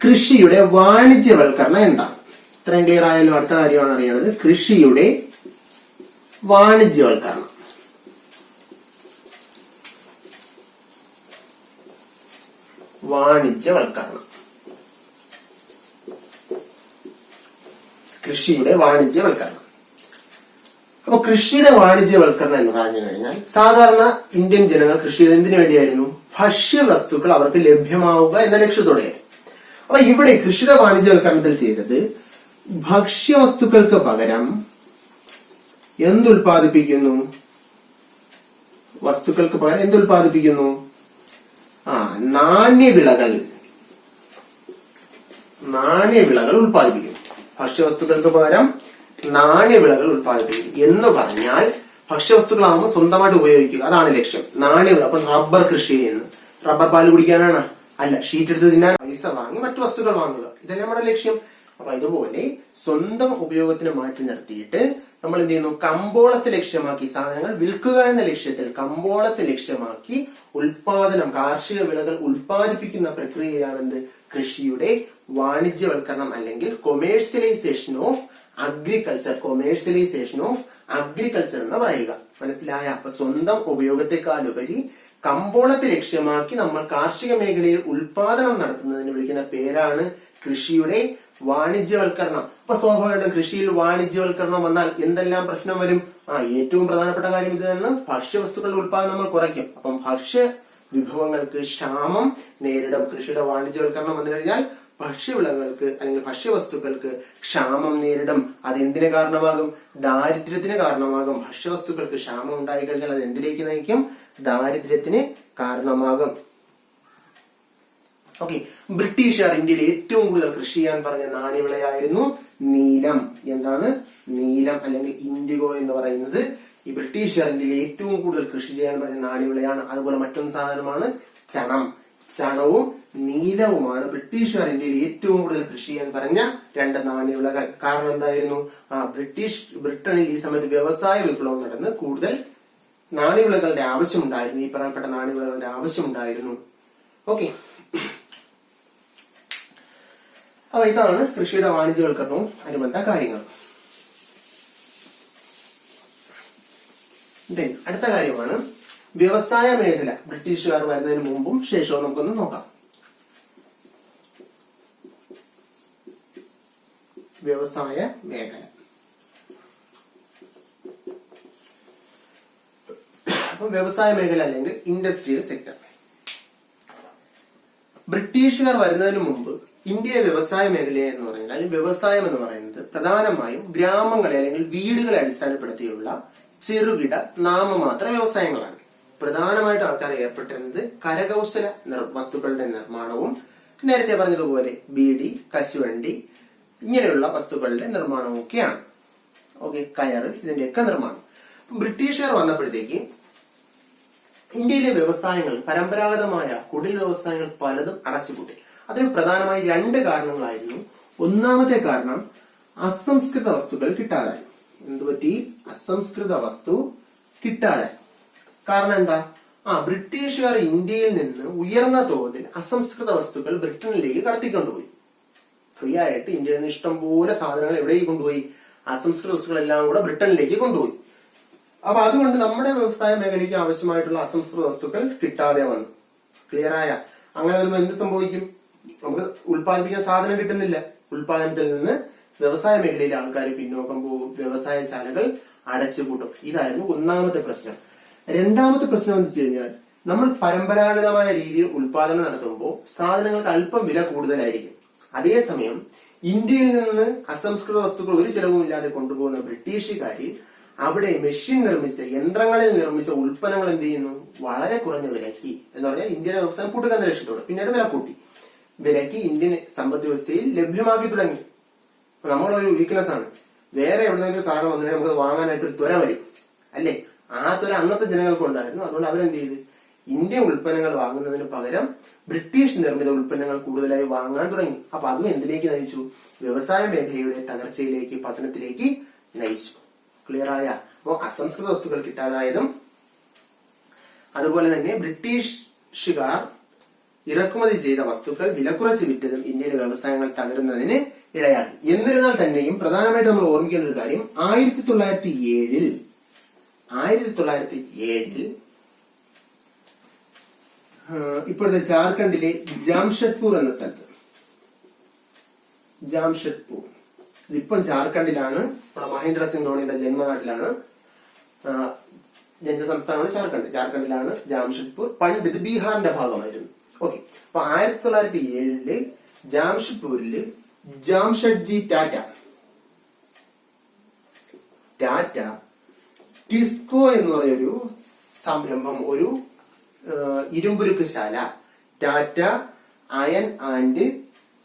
കൃഷിയുടെ വാണിജ്യവൽക്കരണം എന്താണ്. ഇത്രയും ക്ലിയർ ആയാലും അടുത്ത കാര്യമാണ് അറിയേണ്ടത് കൃഷിയുടെ വാണിജ്യവൽക്കരണം. കൃഷിയുടെ വാണിജ്യവൽക്കരണം. അപ്പൊ കൃഷിയുടെ വാണിജ്യവൽക്കരണം എന്ന് പറഞ്ഞു കഴിഞ്ഞാൽ, സാധാരണ ഇന്ത്യൻ ജനങ്ങൾ കൃഷി എന്തിനു വേണ്ടിയായിരുന്നു? ഭക്ഷ്യവസ്തുക്കൾ അവർക്ക് ലഭ്യമാവുക എന്ന ലക്ഷ്യത്തോടെയായിരുന്നു. അപ്പൊ ഇവിടെ കൃഷിയുടെ വാണിജ്യവൽക്കരണത്തിൽ ചെയ്തത്, ഭക്ഷ്യവസ്തുക്കൾക്ക് പകരം എന്തുൽപാദിപ്പിക്കുന്നു? വസ്തുക്കൾക്ക് പകരം എന്തുൽപാദിപ്പിക്കുന്നു? നാണ്യവിളകൾ ഉൽപ്പാദിപ്പിക്കും. ഭക്ഷ്യവസ്തുക്കൾക്ക് പകരം നാണ്യവിളകൾ ഉൽപ്പാദിപ്പിക്കും എന്ന് പറഞ്ഞാൽ, ഭക്ഷ്യവസ്തുക്കളാകുമ്പോൾ സ്വന്തമായിട്ട് ഉപയോഗിക്കുക, അതാണ് ലക്ഷ്യം. നാണ്യവിള, അപ്പൊ റബ്ബർ കൃഷി ചെയ്യുന്നു. റബ്ബർ പാല് കുടിക്കാനാണ്? അല്ല, ഷീറ്റ് എടുത്ത് തിന്നാൻ പൈസ വാങ്ങി മറ്റു വസ്തുക്കൾ വാങ്ങുക, ഇതല്ലേ നമ്മുടെ ലക്ഷ്യം. അപ്പൊ ഇതുപോലെ സ്വന്തം ഉപയോഗത്തിന് മാറ്റി നിർത്തിയിട്ട് നമ്മൾ എന്ത് ചെയ്യുന്നു? കമ്പോളത്തെ ലക്ഷ്യമാക്കി സാധനങ്ങൾ വിൽക്കുക എന്ന ലക്ഷ്യത്തിൽ കമ്പോളത്തെ ലക്ഷ്യമാക്കി ഉൽപാദനം, കാർഷിക വിളകൾ ഉൽപ്പാദിപ്പിക്കുന്ന പ്രക്രിയയാണെന്ത്? കൃഷിയുടെ വാണിജ്യവൽക്കരണം അല്ലെങ്കിൽ കൊമേഴ്സ്യലൈസേഷൻ ഓഫ് അഗ്രികൾച്ചർ. എന്ന് പറയുക. മനസ്സിലായ? അപ്പൊ സ്വന്തം ഉപയോഗത്തെക്കാളുപരി കമ്പോളത്തെ ലക്ഷ്യമാക്കി നമ്മൾ കാർഷിക മേഖലയിൽ ഉൽപാദനം നടത്തുന്നതിന് വിളിക്കുന്ന പേരാണ് കൃഷിയുടെ വാണിജ്യവൽക്കരണം. അപ്പൊ സ്വാഭാവികമായിട്ടും കൃഷിയിൽ വാണിജ്യവൽക്കരണം വന്നാൽ എന്തെല്ലാം പ്രശ്നം വരും? ഏറ്റവും പ്രധാനപ്പെട്ട കാര്യം ഇതാണ്, ഭക്ഷ്യവസ്തുക്കളുടെ ഉൽപാദനം നമ്മൾ കുറയ്ക്കും. അപ്പം ഭക്ഷ്യ വിഭവങ്ങൾക്ക് ക്ഷാമം നേരിടും. കൃഷിയുടെ വാണിജ്യവൽക്കരണം വന്നു കഴിഞ്ഞാൽ ഭക്ഷ്യവിളകൾക്ക് അല്ലെങ്കിൽ ഭക്ഷ്യവസ്തുക്കൾക്ക് ക്ഷാമം നേരിടും. അതെന്തിന് കാരണമാകും? ദാരിദ്ര്യത്തിന് കാരണമാകും. ഭക്ഷ്യവസ്തുക്കൾക്ക് ക്ഷാമം ഉണ്ടായി കഴിഞ്ഞാൽ അത് എന്തിലേക്ക് നയിക്കും? ദാരിദ്ര്യത്തിന് കാരണമാകും. ഓക്കെ. ബ്രിട്ടീഷുകാർ ഇന്ത്യയിൽ ഏറ്റവും കൂടുതൽ കൃഷി ചെയ്യാൻ പറഞ്ഞ നാണ്യവിളയായിരുന്നു നീലം. എന്താണ്? നീലം അല്ലെങ്കിൽ ഇൻഡിഗോ എന്ന് പറയുന്നത് ഈ ബ്രിട്ടീഷുകാർ ഇന്ത്യയിൽ ഏറ്റവും കൂടുതൽ കൃഷി ചെയ്യാൻ പറഞ്ഞ നാണ്യവിളയാണ്. അതുപോലെ മറ്റൊരു സാധനമാണ് ചണം. ചണവും നീലവുമാണ് ബ്രിട്ടീഷുകാർ ഇന്ത്യയിൽ ഏറ്റവും കൂടുതൽ കൃഷി ചെയ്യാൻ പറഞ്ഞ രണ്ട് നാണ്യവിളകൾ. കാരണം എന്തായിരുന്നു? ബ്രിട്ടനിൽ ഈ സമയത്ത് വ്യവസായ വിപ്ലവം നടന്ന് കൂടുതൽ നാണ്യവിളകളുടെ ആവശ്യമുണ്ടായിരുന്നു. ഈ പറയപ്പെട്ട നാണ്യവിളകളുടെ ആവശ്യമുണ്ടായിരുന്നു. ഓക്കെ. അപ്പൊ ഇതാണ് കൃഷിയുടെ വാണിജ്യവൽക്കരണവും അനുബന്ധ കാര്യങ്ങൾ. അടുത്ത കാര്യമാണ് വ്യവസായ മേഖല. ബ്രിട്ടീഷുകാർ വരുന്നതിന് മുമ്പും ശേഷവും നമുക്കൊന്ന് നോക്കാം. വ്യവസായ മേഖല. അപ്പൊ വ്യവസായ മേഖല അല്ലെങ്കിൽ ഇൻഡസ്ട്രിയൽ സെക്ടർ. ബ്രിട്ടീഷുകാർ വരുന്നതിന് മുമ്പ് ഇന്ത്യയിലെ വ്യവസായ മേഖല എന്ന് പറയുന്നത്, അല്ലെങ്കിൽ വ്യവസായം എന്ന് പറയുന്നത് പ്രധാനമായും ഗ്രാമങ്ങളെ അല്ലെങ്കിൽ വീടുകളെ അടിസ്ഥാനപ്പെടുത്തിയുള്ള ചെറുകിട നാമമാത്ര വ്യവസായങ്ങളാണ്. പ്രധാനമായിട്ട് ആൾക്കാർ ഏർപ്പെട്ടിരുന്നത് കരകൗശല വസ്തുക്കളുടെ നിർമ്മാണവും, നേരത്തെ പറഞ്ഞതുപോലെ ബീഡി, കശുവണ്ടി ഇങ്ങനെയുള്ള വസ്തുക്കളുടെ നിർമ്മാണവും ഒക്കെയാണ്. ഓക്കെ, കയറ്, ഇതിന്റെയൊക്കെ നിർമ്മാണം. ബ്രിട്ടീഷുകാർ വന്നപ്പോഴത്തേക്ക് ഇന്ത്യയിലെ വ്യവസായങ്ങൾ, പരമ്പരാഗതമായ കുടിൽ വ്യവസായങ്ങൾ പലതും അടച്ചുപൂട്ടി. അതിന് പ്രധാനമായി 2 കാരണങ്ങളായിരുന്നു. ഒന്നാമത്തെ കാരണം അസംസ്കൃത വസ്തുക്കൾ കിട്ടാതായി. എന്തുപറ്റി? അസംസ്കൃത വസ്തു കിട്ടാതായി. കാരണം എന്താ? ബ്രിട്ടീഷുകാർ ഇന്ത്യയിൽ നിന്ന് ഉയർന്ന തോതിൽ അസംസ്കൃത വസ്തുക്കൾ ബ്രിട്ടനിലേക്ക് കടത്തിക്കൊണ്ടുപോയി. ഫ്രീ ആയിട്ട് ഇന്ത്യയിൽ നിന്ന് ഇഷ്ടംപോലെ സാധനങ്ങൾ എവിടേക്ക് കൊണ്ടുപോയി? അസംസ്കൃത വസ്തുക്കളെല്ലാം കൂടെ ബ്രിട്ടനിലേക്ക് കൊണ്ടുപോയി. അപ്പൊ അതുകൊണ്ട് നമ്മുടെ വ്യവസായ മേഖലയ്ക്ക് ആവശ്യമായിട്ടുള്ള അസംസ്കൃത വസ്തുക്കൾ കിട്ടാതെ വന്നു. ക്ലിയർ ആയ? അങ്ങനെ വരുമ്പോൾ എന്ത് സംഭവിക്കും? നമുക്ക് ഉൽപ്പാദിപ്പിക്കാൻ സാധനം കിട്ടുന്നില്ല. ഉൽപാദനത്തിൽ നിന്ന് വ്യവസായ മേഖലയിലെ ആൾക്കാർ പിന്നോക്കം പോകും, വ്യവസായശാലകൾ അടച്ചുപൂട്ടും. ഇതായിരുന്നു ഒന്നാമത്തെ പ്രശ്നം. രണ്ടാമത്തെ പ്രശ്നം എന്ന് വെച്ച് കഴിഞ്ഞാൽ, നമ്മൾ പരമ്പരാഗതമായ രീതിയിൽ ഉൽപാദനം നടത്തുമ്പോൾ സാധനങ്ങൾക്ക് അല്പം വില കൂടുതലായിരിക്കും. അതേസമയം ഇന്ത്യയിൽ നിന്ന് അസംസ്കൃത വസ്തുക്കൾ ഒരു ചെലവുമില്ലാതെ കൊണ്ടുപോകുന്ന ബ്രിട്ടീഷുകാരി അവിടെ മെഷീൻ നിർമ്മിച്ച, യന്ത്രങ്ങളിൽ നിർമ്മിച്ച ഉൽപ്പന്നങ്ങൾ എന്ത് ചെയ്യുന്നു? വളരെ കുറഞ്ഞ വിലക്ക്, എന്ന് പറഞ്ഞാൽ ഇന്ത്യയുടെ വ്യവസായം കൂട്ടുകാരുടെ ലക്ഷ്യത്തോടെ പിന്നീട് വില കൂട്ടി വിലക്ക് ഇന്ത്യൻ സമ്പദ് വ്യവസ്ഥയിൽ ലഭ്യമാക്കി തുടങ്ങി. നമ്മളൊരു വീക്ക്നെസ് ആണ്, വേറെ എവിടെന്നെങ്കിലും സാധനം വന്നിട്ട് നമുക്ക് വാങ്ങാനായിട്ട് ഒരു ത്വര വരും, അല്ലേ? ആ ത്വര അന്നത്തെ ജനങ്ങൾക്ക് ഉണ്ടായിരുന്നു. അതുകൊണ്ട് അവരെന്ത് ചെയ്ത് ഇന്ത്യൻ ഉൽപ്പന്നങ്ങൾ വാങ്ങുന്നതിന് പകരം ബ്രിട്ടീഷ് നിർമ്മിത ഉൽപ്പന്നങ്ങൾ കൂടുതലായി വാങ്ങാൻ തുടങ്ങി. അപ്പൊ അതും എന്തിലേക്ക് നയിച്ചു? വ്യവസായ മേഖലയുടെ തകർച്ചയിലേക്ക്, പതനത്തിലേക്ക് നയിച്ചു. ക്ലിയർ ആയ? അപ്പോ അസംസ്കൃത വസ്തുക്കൾ കിട്ടാതായതും, അതുപോലെ തന്നെ ബ്രിട്ടീഷുകാർ ഇറക്കുമതി ചെയ്ത വസ്തുക്കൾ വിലക്കുറച്ച് വിറ്റതും ഇന്ത്യയിലെ വ്യവസായങ്ങൾ തകരുന്നതിന് ഇടയാക്കി. എന്നിരുന്നാൽ തന്നെയും പ്രധാനമായിട്ട് നമ്മൾ ഓർമ്മിക്കേണ്ട ഒരു കാര്യം, 1907 ഇപ്പോഴത്തെ ജാർഖണ്ഡിലെ ജാംഷഡ്പൂർ എന്ന സ്ഥലത്ത്, ജാംഷഡ്പൂർ ഇതിപ്പം ജാർഖണ്ഡിലാണ്, മഹേന്ദ്ര സിംഗ് ധോണിയുടെ ജന്മനാട്ടിലാണ്. ജനിച്ച സംസ്ഥാനമാണ് ജാർഖണ്ഡ്. ജാർഖണ്ഡിലാണ് ജാംഷഡ്പൂർ. പണ്ട് ഇത് ബീഹാറിന്റെ ഭാഗമായിരുന്നു. ഓക്കെ, അപ്പൊ 1907 ജാംഷഡ്പൂരില് ജാംഷഡ്ജി ടാറ്റ ടിസ്കോ എന്ന് പറയുന്നൊരു സംരംഭം, ഒരു ഇരുമ്പുരുക്കുശാല, Tata Iron and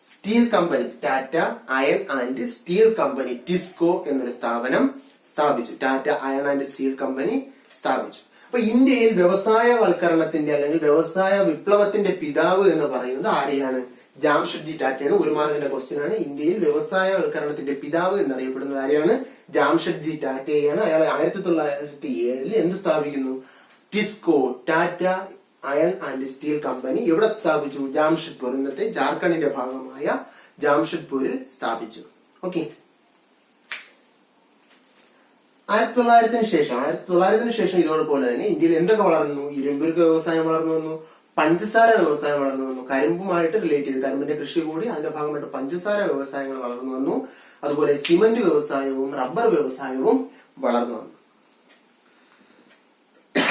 Steel Company, Tata Iron and Steel Company, TISCO എന്നൊരു സ്ഥാപനം സ്ഥാപിച്ചു. Tata Iron and Steel Company സ്ഥാപിച്ചു. അപ്പൊ ഇന്ത്യയിൽ വ്യവസായവൽക്കരണത്തിന്റെ അല്ലെങ്കിൽ വ്യവസായ വിപ്ലവത്തിന്റെ പിതാവ് എന്ന് പറയുന്നത് ആരെയാണ്? ജാംഷഡ്ജി ടാറ്റയാണ്. ഒരു മാർക്കിന്റെ ക്വസ്റ്റ്യൻ ആണ്. ഇന്ത്യയിൽ വ്യവസായവൽക്കരണത്തിന്റെ പിതാവ് എന്നറിയപ്പെടുന്നത് ആരെയാണ്? ജാംഷഡ്ജി ടാറ്റയാണ്. അയാൾ 1907 എന്ത് സ്ഥാപിക്കുന്നു? TISCO, Tata Iron and Steel company എവിടെ സ്ഥാപിച്ചു? ജാംഷഡ്പൂർ, ഇന്നത്തെ ജാർഖണ്ഡിന്റെ ഭാഗമായ ജാംഷഡ്പൂരിൽ സ്ഥാപിച്ചു. ഓക്കെ, 1900 ശേഷം ഇതോടൊപ്പം തന്നെ ഇന്ത്യയിൽ എന്തൊക്കെ വളർന്നു? ഇരുമ്പുരുക്ക് വ്യവസായം വളർന്നു വന്നു, പഞ്ചസാര വ്യവസായം വളർന്നു വന്നു. കരിമ്പുമായിട്ട് റിലേറ്റ് ചെയ്ത്, കരിമ്പിന്റെ കൃഷി കൂടി അതിന്റെ ഭാഗമായിട്ട് പഞ്ചസാര വ്യവസായങ്ങൾ വളർന്നു വന്നു. അതുപോലെ സിമന്റ് വ്യവസായവും റബ്ബർ വ്യവസായവും വളർന്നു വന്നു.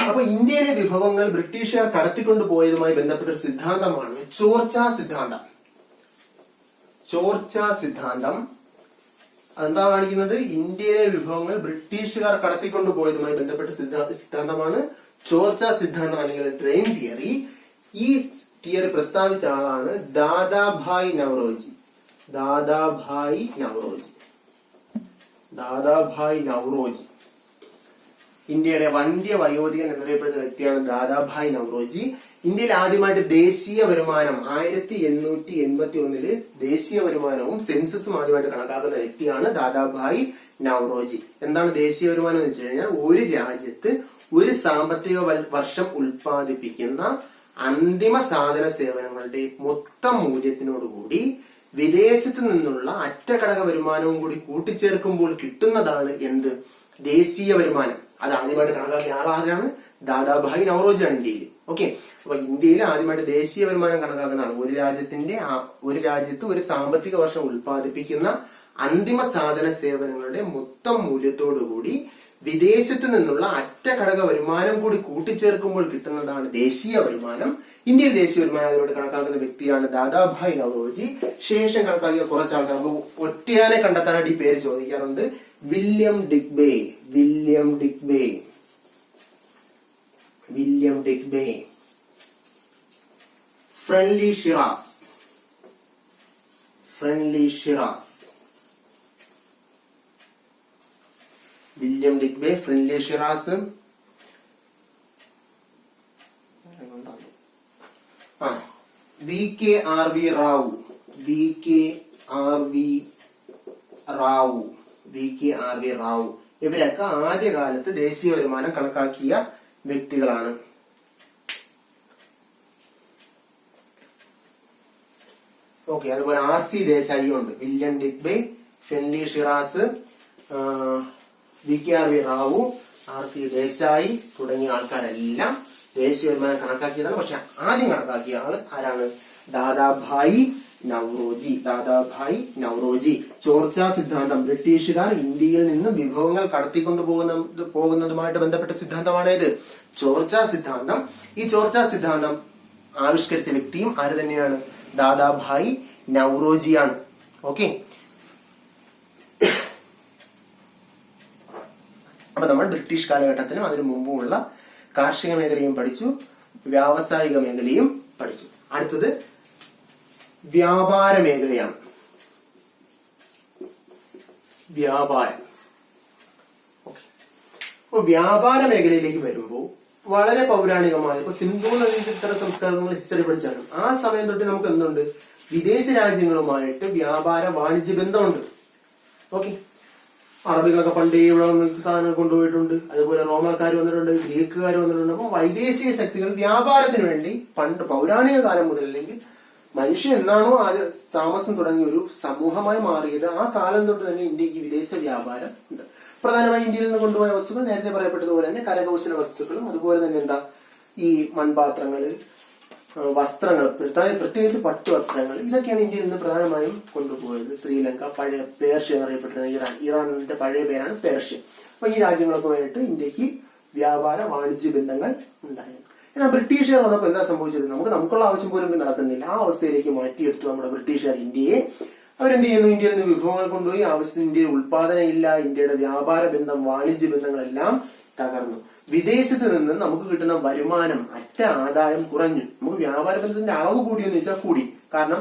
അപ്പൊ ഇന്ത്യയിലെ വിഭവങ്ങൾ ബ്രിട്ടീഷുകാർ കടത്തിക്കൊണ്ടുപോയതുമായി ബന്ധപ്പെട്ട ഒരു സിദ്ധാന്തമാണ് ചോർച്ചാ സിദ്ധാന്തം. ചോർച്ചാ സിദ്ധാന്തം അതെന്താ കാണിക്കുന്നത്? ഇന്ത്യയിലെ വിഭവങ്ങൾ ബ്രിട്ടീഷുകാർ കടത്തിക്കൊണ്ടുപോയതുമായി ബന്ധപ്പെട്ട സിദ്ധാന്തമാണ് ചോർച്ചാ സിദ്ധാന്തം അല്ലെങ്കിൽ ട്രെയിൻ തിയറി. ഈ തിയറി പ്രസ്താവിച്ച ആളാണ് ദാദാഭായ് നവറോജി. ദാദാഭായ് നവറോജി ഇന്ത്യയുടെ വന്ധ്യ വയോധികൻ എന്നറിയപ്പെടുന്ന വ്യക്തിയാണ് ദാദാഭായ് നവറോജി. ഇന്ത്യയിൽ ആദ്യമായിട്ട് ദേശീയ വരുമാനം 1881 ദേശീയ വരുമാനവും സെൻസസും ആദ്യമായിട്ട് കണക്കാക്കുന്ന വ്യക്തിയാണ് ദാദാഭായ് നവറോജി. എന്താണ് ദേശീയ വരുമാനം എന്ന് വെച്ച് കഴിഞ്ഞാൽ, ഒരു രാജ്യത്ത് ഒരു സാമ്പത്തിക വർഷം ഉൽപ്പാദിപ്പിക്കുന്ന അന്തിമ സാധന സേവനങ്ങളുടെ മൊത്തം മൂല്യത്തിനോടുകൂടി വിദേശത്ത് നിന്നുള്ള അറ്റഘടക വരുമാനവും കൂടി കൂട്ടിച്ചേർക്കുമ്പോൾ കിട്ടുന്നതാണ് എന്ത്? ദേശീയ വരുമാനം. അത് ആദ്യമായിട്ട് കണക്കാക്കിയ ആളാരാണ്? ദാദാഭായ് നവറോജിയാണ് ഇന്ത്യയിൽ. ഓക്കെ, അപ്പൊ ഇന്ത്യയിൽ ആദ്യമായിട്ട് ദേശീയ വരുമാനം കണക്കാക്കുന്നതാണ് ഒരു രാജ്യത്ത് ഒരു സാമ്പത്തിക വർഷം ഉൽപ്പാദിപ്പിക്കുന്ന അന്തിമ സാധന സേവനങ്ങളുടെ മൊത്തം മൂല്യത്തോടുകൂടി വിദേശത്ത് നിന്നുള്ള അറ്റഘടക വരുമാനം കൂടി കൂട്ടിച്ചേർക്കുമ്പോൾ കിട്ടുന്നതാണ് ദേശീയ വരുമാനം. ഇന്ത്യയിൽ ദേശീയ വരുമാനമായിട്ട് കണക്കാക്കുന്ന വ്യക്തിയാണ് ദാദാഭായ് നവറോജി. ശേഷം കണക്കാക്കിയ കുറച്ച് ആൾക്കാർ നമുക്ക് ഒറ്റയാനെ കണ്ടെത്താനായിട്ട് ഈ പേര് ചോദിക്കാറുണ്ട്. William Digby, William Digby, William Digby. ഫ്രണ്ട്ലി ഷിറാസ്, ഫ്രണ്ട്ലി ഷിറാസ്, വില്യം ഡിഗ്ബേ, ഫ്രണ്ട്ലി ഷിറാസ്. V K R V Rao, V K R V Rao, V K R V Rao. ഇവരൊക്കെ ആദ്യകാലത്ത് ദേശീയ വരുമാനം കണക്കാക്കിയ വ്യക്തികളാണ്. ഓക്കെ, അതുപോലെ ആർ സി ദേശായി ഉണ്ട്. വില്യം ഡിഗ്ബേ, ഫ്രണ്ട്ലി ഷിറാസ്, V K R V Rao, R P Desai തുടങ്ങിയ ആൾക്കാരെല്ലാം ദേശീയ വരുമാനം കണക്കാക്കിയതാണ്. പക്ഷെ ആദ്യം കണക്കാക്കിയ ആള് ആരാണ്? ദാദാഭായി നവറോജി, ദാദാഭായി നവറോജി. ചോർച്ചാ സിദ്ധാന്തം, ബ്രിട്ടീഷുകാർ ഇന്ത്യയിൽ നിന്ന് വിഭവങ്ങൾ കടത്തിക്കൊണ്ടു പോകുന്നതുമായിട്ട് ബന്ധപ്പെട്ട സിദ്ധാന്തമാണേത്? ചോർച്ചാ സിദ്ധാന്തം. ഈ ചോർച്ചാ സിദ്ധാന്തം ആവിഷ്കരിച്ച വ്യക്തിയും ആര് തന്നെയാണ്? ദാദാഭായി നവറോജിയാണ്. ഓക്കെ, അപ്പൊ നമ്മൾ ബ്രിട്ടീഷ് കാലഘട്ടത്തിനും അതിനു മുമ്പുമുള്ള കാർഷിക മേഖലയും പഠിച്ചു, വ്യാവസായിക മേഖലയും പഠിച്ചു. അടുത്തത് വ്യാപാര മേഖലയാണ്. വ്യാപാരം. അപ്പൊ വ്യാപാര മേഖലയിലേക്ക് വരുമ്പോൾ വളരെ പൗരാണികമായ, ഇപ്പൊ സിന്ധു നദീതട സംസ്കാരങ്ങൾ ഹിസ്റ്ററി പഠിച്ചാണ്. ആ സമയം തൊട്ട് നമുക്ക് എന്തുണ്ട്? വിദേശ രാജ്യങ്ങളുമായിട്ട് വ്യാപാര വാണിജ്യ ബന്ധമുണ്ട്. ഓക്കെ, അറബികളൊക്കെ പണ്ടേ ഇവിടെ വന്ന് സാധനങ്ങൾ കൊണ്ടുപോയിട്ടുണ്ട്. അതുപോലെ റോമാക്കാർ വന്നിട്ടുണ്ട്, ഗ്രീക്കുകാർ വന്നിട്ടുണ്ട്. അപ്പൊ വൈദേശിക ശക്തികൾ വ്യാപാരത്തിന് വേണ്ടി പണ്ട് പൗരാണിക കാലം മുതൽ, അല്ലെങ്കിൽ മനുഷ്യൻ എന്നാണോ ആദ്യ താമസം തുടങ്ങിയ ഒരു സമൂഹമായി മാറിയത്, ആ കാലം തൊട്ട് തന്നെ ഇന്ത്യക്ക് വിദേശ വ്യാപാരം ഉണ്ട്. പ്രധാനമായും ഇന്ത്യയിൽ നിന്ന് കൊണ്ടുപോയ വസ്തുക്കൾ നേരത്തെ പറയപ്പെട്ടതുപോലെ തന്നെ കരകൗശല വസ്തുക്കളും, അതുപോലെ തന്നെ എന്താ ഈ മൺപാത്രങ്ങള്, വസ്ത്രങ്ങൾ, പ്രത്യേകിച്ച് പട്ടു വസ്ത്രങ്ങൾ, ഇതൊക്കെയാണ് ഇന്ത്യയിൽ നിന്ന് പ്രധാനമായും കൊണ്ടുപോയത്. ശ്രീലങ്ക, പഴയ പേർഷ്യ എന്നറിയപ്പെട്ടിരുന്ന ഇറാൻ, ഇറാനിന്റെ പഴയ പേരാണ് പേർഷ്യ. അപ്പൊ ഈ രാജ്യങ്ങളൊക്കെ ഇന്ത്യക്ക് വ്യാപാര വാണിജ്യ ബന്ധങ്ങൾ ഉണ്ടായിരുന്നു. എന്നാൽ ബ്രിട്ടീഷുകാർ വന്നപ്പോൾ എന്താ സംഭവിച്ചത്? നമുക്കുള്ള ആവശ്യം പോലും നടക്കുന്നില്ല. ആ അവസ്ഥയിലേക്ക് മാറ്റിയെടുത്തു നമ്മുടെ ബ്രിട്ടീഷുകാർ ഇന്ത്യയെ. അവരെന്ത് ചെയ്യുന്നു? ഇന്ത്യയിൽ നിന്ന് വിഭവങ്ങൾ കൊണ്ടുപോയി. ആവശ്യത്തിന് ഇന്ത്യയിൽ ഉൽപാദനം ഇല്ല. ഇന്ത്യയുടെ വ്യാപാര ബന്ധം, വാണിജ്യ ബന്ധങ്ങളെല്ലാം തകർന്നു. വിദേശത്ത് നിന്ന് നമുക്ക് കിട്ടുന്ന വരുമാനം, ആദായം കുറഞ്ഞു. നമുക്ക് വ്യാപാര ബന്ധത്തിന്റെ അളവ് കൂടിയെന്ന് വെച്ചാൽ കൂടി. കാരണം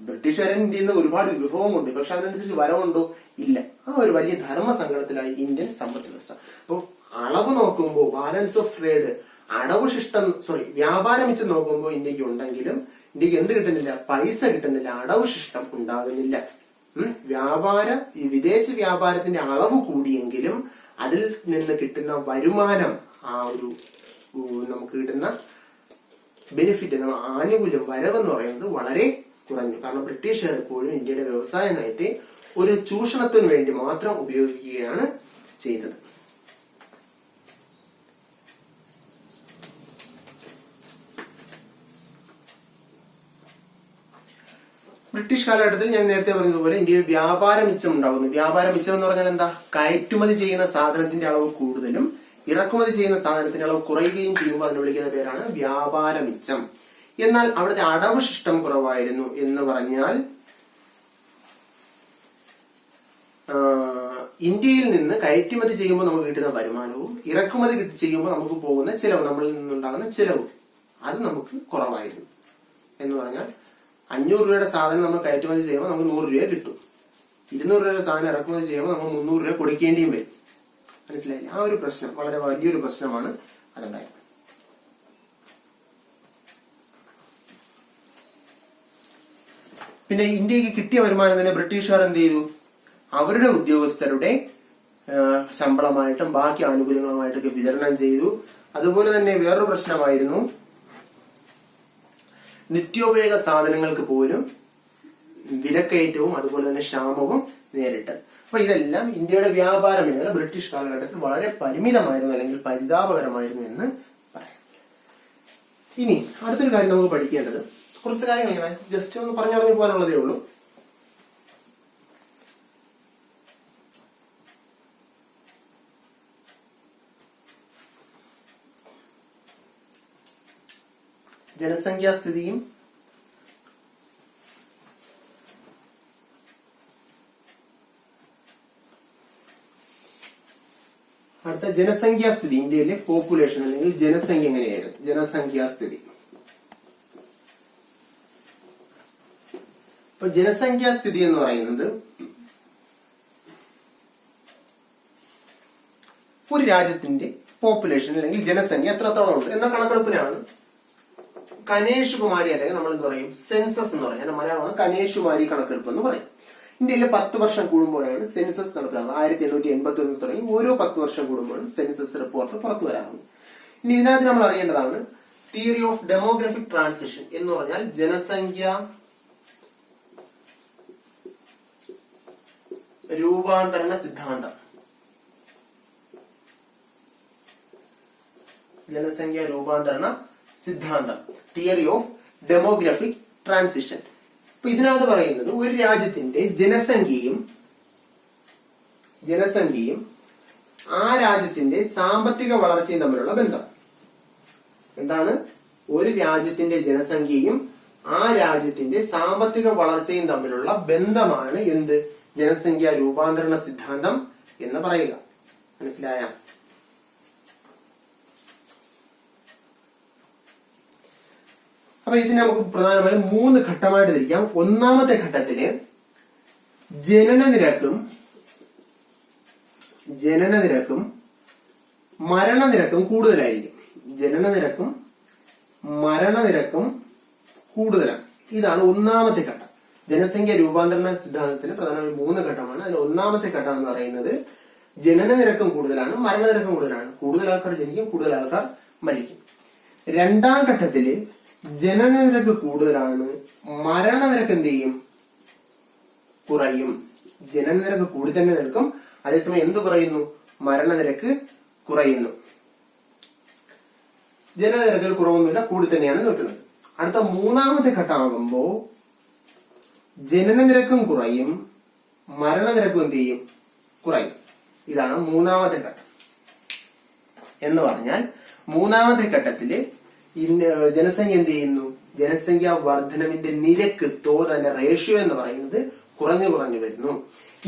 ബ്രിട്ടീഷുകാരൻ ഇന്ത്യയിൽ നിന്ന് ഒരുപാട് വിഭവം കൊണ്ട്, പക്ഷെ അതിനനുസരിച്ച് വരവുണ്ടോ? ഇല്ല. ആ ഒരു വലിയ ധർമ്മസങ്കടത്തിലായി ഇന്ത്യൻ സമ്പദ് വ്യവസ്ഥ. അപ്പൊ അളവ് നോക്കുമ്പോൾ, ബാലൻസ് ഓഫ് ട്രേഡ്, വ്യാപാരം വെച്ച് നോക്കുമ്പോൾ ഇന്ത്യക്ക് ഉണ്ടെങ്കിലും ഇന്ത്യക്ക് എന്ത് കിട്ടുന്നില്ല? പൈസ കിട്ടുന്നില്ല, അടവ് ശിഷ്ടം ഉണ്ടാകുന്നില്ല. ഈ വിദേശ വ്യാപാരത്തിന്റെ അളവ് കൂടിയെങ്കിലും അതിൽ നിന്ന് കിട്ടുന്ന വരുമാനം, ആ ഒരു നമുക്ക് കിട്ടുന്ന ബെനിഫിറ്റ്, ആനുകൂല്യം, വരവെന്ന് പറയുന്നത് വളരെ കുറഞ്ഞു. കാരണം ബ്രിട്ടീഷുകാർ എപ്പോഴും ഇന്ത്യയുടെ വ്യവസായ നയത്തെ ഒരു ചൂഷണത്തിന് വേണ്ടി മാത്രം ഉപയോഗിക്കുകയാണ് ചെയ്തത്. ബ്രിട്ടീഷ് കാലഘട്ടത്തിൽ ഞാൻ നേരത്തെ പറഞ്ഞതുപോലെ ഇന്ത്യയിൽ വ്യാപാര മിച്ചം ഉണ്ടാകുന്നു. വ്യാപാര മിച്ചം എന്ന് പറഞ്ഞാൽ എന്താ? കയറ്റുമതി ചെയ്യുന്ന സാധനത്തിന്റെ അളവ് കൂടുതലും ഇറക്കുമതി ചെയ്യുന്ന സാധനത്തിന്റെ അളവ് കുറയുകയും ചെയ്യുമ്പോൾ അതിനെ വിളിക്കുന്ന പേരാണ് വ്യാപാര മിച്ചം. എന്നാൽ അവിടുത്തെ അടവ് ശിഷ്ടം കുറവായിരുന്നു എന്ന് പറഞ്ഞാൽ ഇന്ത്യയിൽ നിന്ന് കയറ്റുമതി ചെയ്യുമ്പോൾ നമുക്ക് കിട്ടുന്ന വരുമാനവും ഇറക്കുമതി ചെയ്യുമ്പോൾ നമുക്ക് പോകുന്ന ചിലവ്, നമ്മളിൽ നിന്നുണ്ടാകുന്ന ചിലവും അത് നമുക്ക് കുറവായിരുന്നു. എന്ന് പറഞ്ഞാൽ 500 രൂപയുടെ സാധനം നമ്മൾ കയറ്റുമതി ചെയ്യുമ്പോൾ നമുക്ക് 100 രൂപ കിട്ടും. 200 രൂപയുടെ സാധനം ഇറക്കുമതി ചെയ്യുമ്പോൾ നമ്മൾ 300 രൂപ കൊടുക്കേണ്ടിയും വരും. മനസ്സിലായില്ലേ? ആ ഒരു പ്രശ്നം വളരെ വലിയൊരു പ്രശ്നമാണ് അതുണ്ടായത്. പിന്നെ ഇന്ത്യക്ക് കിട്ടിയ വരുമാനം തന്നെ ബ്രിട്ടീഷുകാർ എന്ത് ചെയ്തു? അവരുടെ ഉദ്യോഗസ്ഥരുടെ ശമ്പളമായിട്ടും ബാക്കി ആനുകൂല്യങ്ങളുമായിട്ടൊക്കെ വിതരണം ചെയ്തു. അതുപോലെ തന്നെ വേറൊരു പ്രശ്നമായിരുന്നു, നിത്യോപയോഗ സാധനങ്ങൾക്ക് പോലും വിലക്കയറ്റവും അതുപോലെ തന്നെ ക്ഷാമവും നേരിട്ടത്. അപ്പൊ ഇതെല്ലാം ഇന്ത്യയുടെ വ്യാപാര മേഖല ബ്രിട്ടീഷ് കാലഘട്ടത്തിൽ വളരെ പരിമിതമായിരുന്നു, അല്ലെങ്കിൽ പരിതാപകരമായിരുന്നു എന്ന് പറയാം. ഇനി അടുത്തൊരു കാര്യം നമുക്ക് പഠിക്കേണ്ടത്, കുറച്ച് കാര്യങ്ങൾ ഇങ്ങനെ ജസ്റ്റ് ഒന്ന് പറഞ്ഞു പോകാനുള്ളതേ ഉള്ളൂ. ജനസംഖ്യാസ്ഥിതിയും അടുത്ത ജനസംഖ്യാസ്ഥിതി, ഇന്ത്യയിലെ പോപ്പുലേഷൻ അല്ലെങ്കിൽ ജനസംഖ്യ എങ്ങനെയായിരുന്നു? ജനസംഖ്യാസ്ഥിതി. ഇപ്പൊ ജനസംഖ്യാസ്ഥിതി എന്ന് പറയുന്നത് ഒരു രാജ്യത്തിന്റെ പോപ്പുലേഷൻ അല്ലെങ്കിൽ ജനസംഖ്യ എത്രത്തോളം ഉണ്ട് എന്ന കണക്കെടുപ്പിനാണ് കനേഷ് കുമാരി അല്ലെങ്കിൽ നമ്മൾ എന്ത് പറയും, സെൻസസ് എന്ന് പറയും. അതിന്റെ മലയാളമാണ് കനേഷ് കുമാരി കണക്കെടുപ്പ് എന്ന് പറയും. ഇന്ത്യയിലെ 10 വർഷം കൂടുമ്പോഴാണ് സെൻസസ് നടപ്പിലാക്കുന്നത്. 1881 തുടങ്ങി ഓരോ 10 വർഷം കൂടുമ്പോഴും സെൻസസ് റിപ്പോർട്ട് പുറത്തു വരാറുണ്ട്. ഇനി ഇതിനകത്ത് നമ്മൾ അറിയേണ്ടതാണ് തിയറി ഓഫ് ഡെമോഗ്രഫിക് ട്രാൻസിഷൻ എന്ന് പറഞ്ഞാൽ ജനസംഖ്യ രൂപാന്തരണ സിദ്ധാന്തം. ജനസംഖ്യ രൂപാന്തരണ സിദ്ധാന്തം, തിയറി ഓഫ് ഡെമോഗ്രഫിക് ട്രാൻസിഷൻ. അപ്പൊ ഇതിനകത്ത് പറയുന്നത് ഒരു രാജ്യത്തിന്റെ ജനസംഖ്യയും ആ രാജ്യത്തിന്റെ സാമ്പത്തിക വളർച്ചയും തമ്മിലുള്ള ബന്ധം എന്താണ്? ഒരു രാജ്യത്തിന്റെ ജനസംഖ്യയും ആ രാജ്യത്തിന്റെ സാമ്പത്തിക വളർച്ചയും തമ്മിലുള്ള ബന്ധമാണ് എന്ത്? ജനസംഖ്യ രൂപാന്തരണ സിദ്ധാന്തം എന്ന് പറയുക. മനസ്സിലായ? അപ്പൊ ഇതിന് നമുക്ക് പ്രധാനമായും 3 ഘട്ടമായിട്ട് തിരിക്കാം. ഒന്നാമത്തെ ഘട്ടത്തില് ജനനനിരക്കും മരണനിരക്കും കൂടുതലായിരിക്കും. ജനനനിരക്കും മരണനിരക്കും കൂടുതലാണ്. ഇതാണ് ഒന്നാമത്തെ ഘട്ടം. ജനസംഖ്യ രൂപാന്തരണ സിദ്ധാന്തത്തിന് പ്രധാനമായും 3 ഘട്ടമാണ്. അതിൽ ഒന്നാമത്തെ ഘട്ടം എന്ന് പറയുന്നത് ജനനനിരക്കും കൂടുതലാണ്, മരണനിരക്കും കൂടുതലാണ്. കൂടുതൽ ആൾക്കാർ ജനിക്കും, കൂടുതൽ ആൾക്കാർ മരിക്കും. രണ്ടാം ഘട്ടത്തില് ജനനനിരക്ക് കൂടുതലാണ്, മരണനിരക്ക് എന്ത് ചെയ്യും? കുറയും. ജനനനിരക്ക് കൂടി തന്നെ നിൽക്കും, അതേസമയം എന്ത് കുറയുന്നു? മരണനിരക്ക് കുറയുന്നു. ജനനനിരക്കിൽ കുറവൊന്നുമില്ല, കൂടി തന്നെയാണ് നിൽക്കുന്നത്. അടുത്ത മൂന്നാമത്തെ ഘട്ടമാകുമ്പോ ജനനനിരക്കും കുറയും, മരണനിരക്കും എന്ത് ചെയ്യും? കുറയും. ഇതാണ് മൂന്നാമത്തെ ഘട്ടം. എന്ന് പറഞ്ഞാൽ മൂന്നാമത്തെ ഘട്ടത്തില് ജനസംഖ്യ എന്ത് ചെയ്യുന്നു? ജനസംഖ്യ വർധനവിന്റെ നിരക്ക്, തോത്, അതിന്റെ റേഷ്യോ എന്ന് പറയുന്നത് കുറഞ്ഞു വരുന്നു.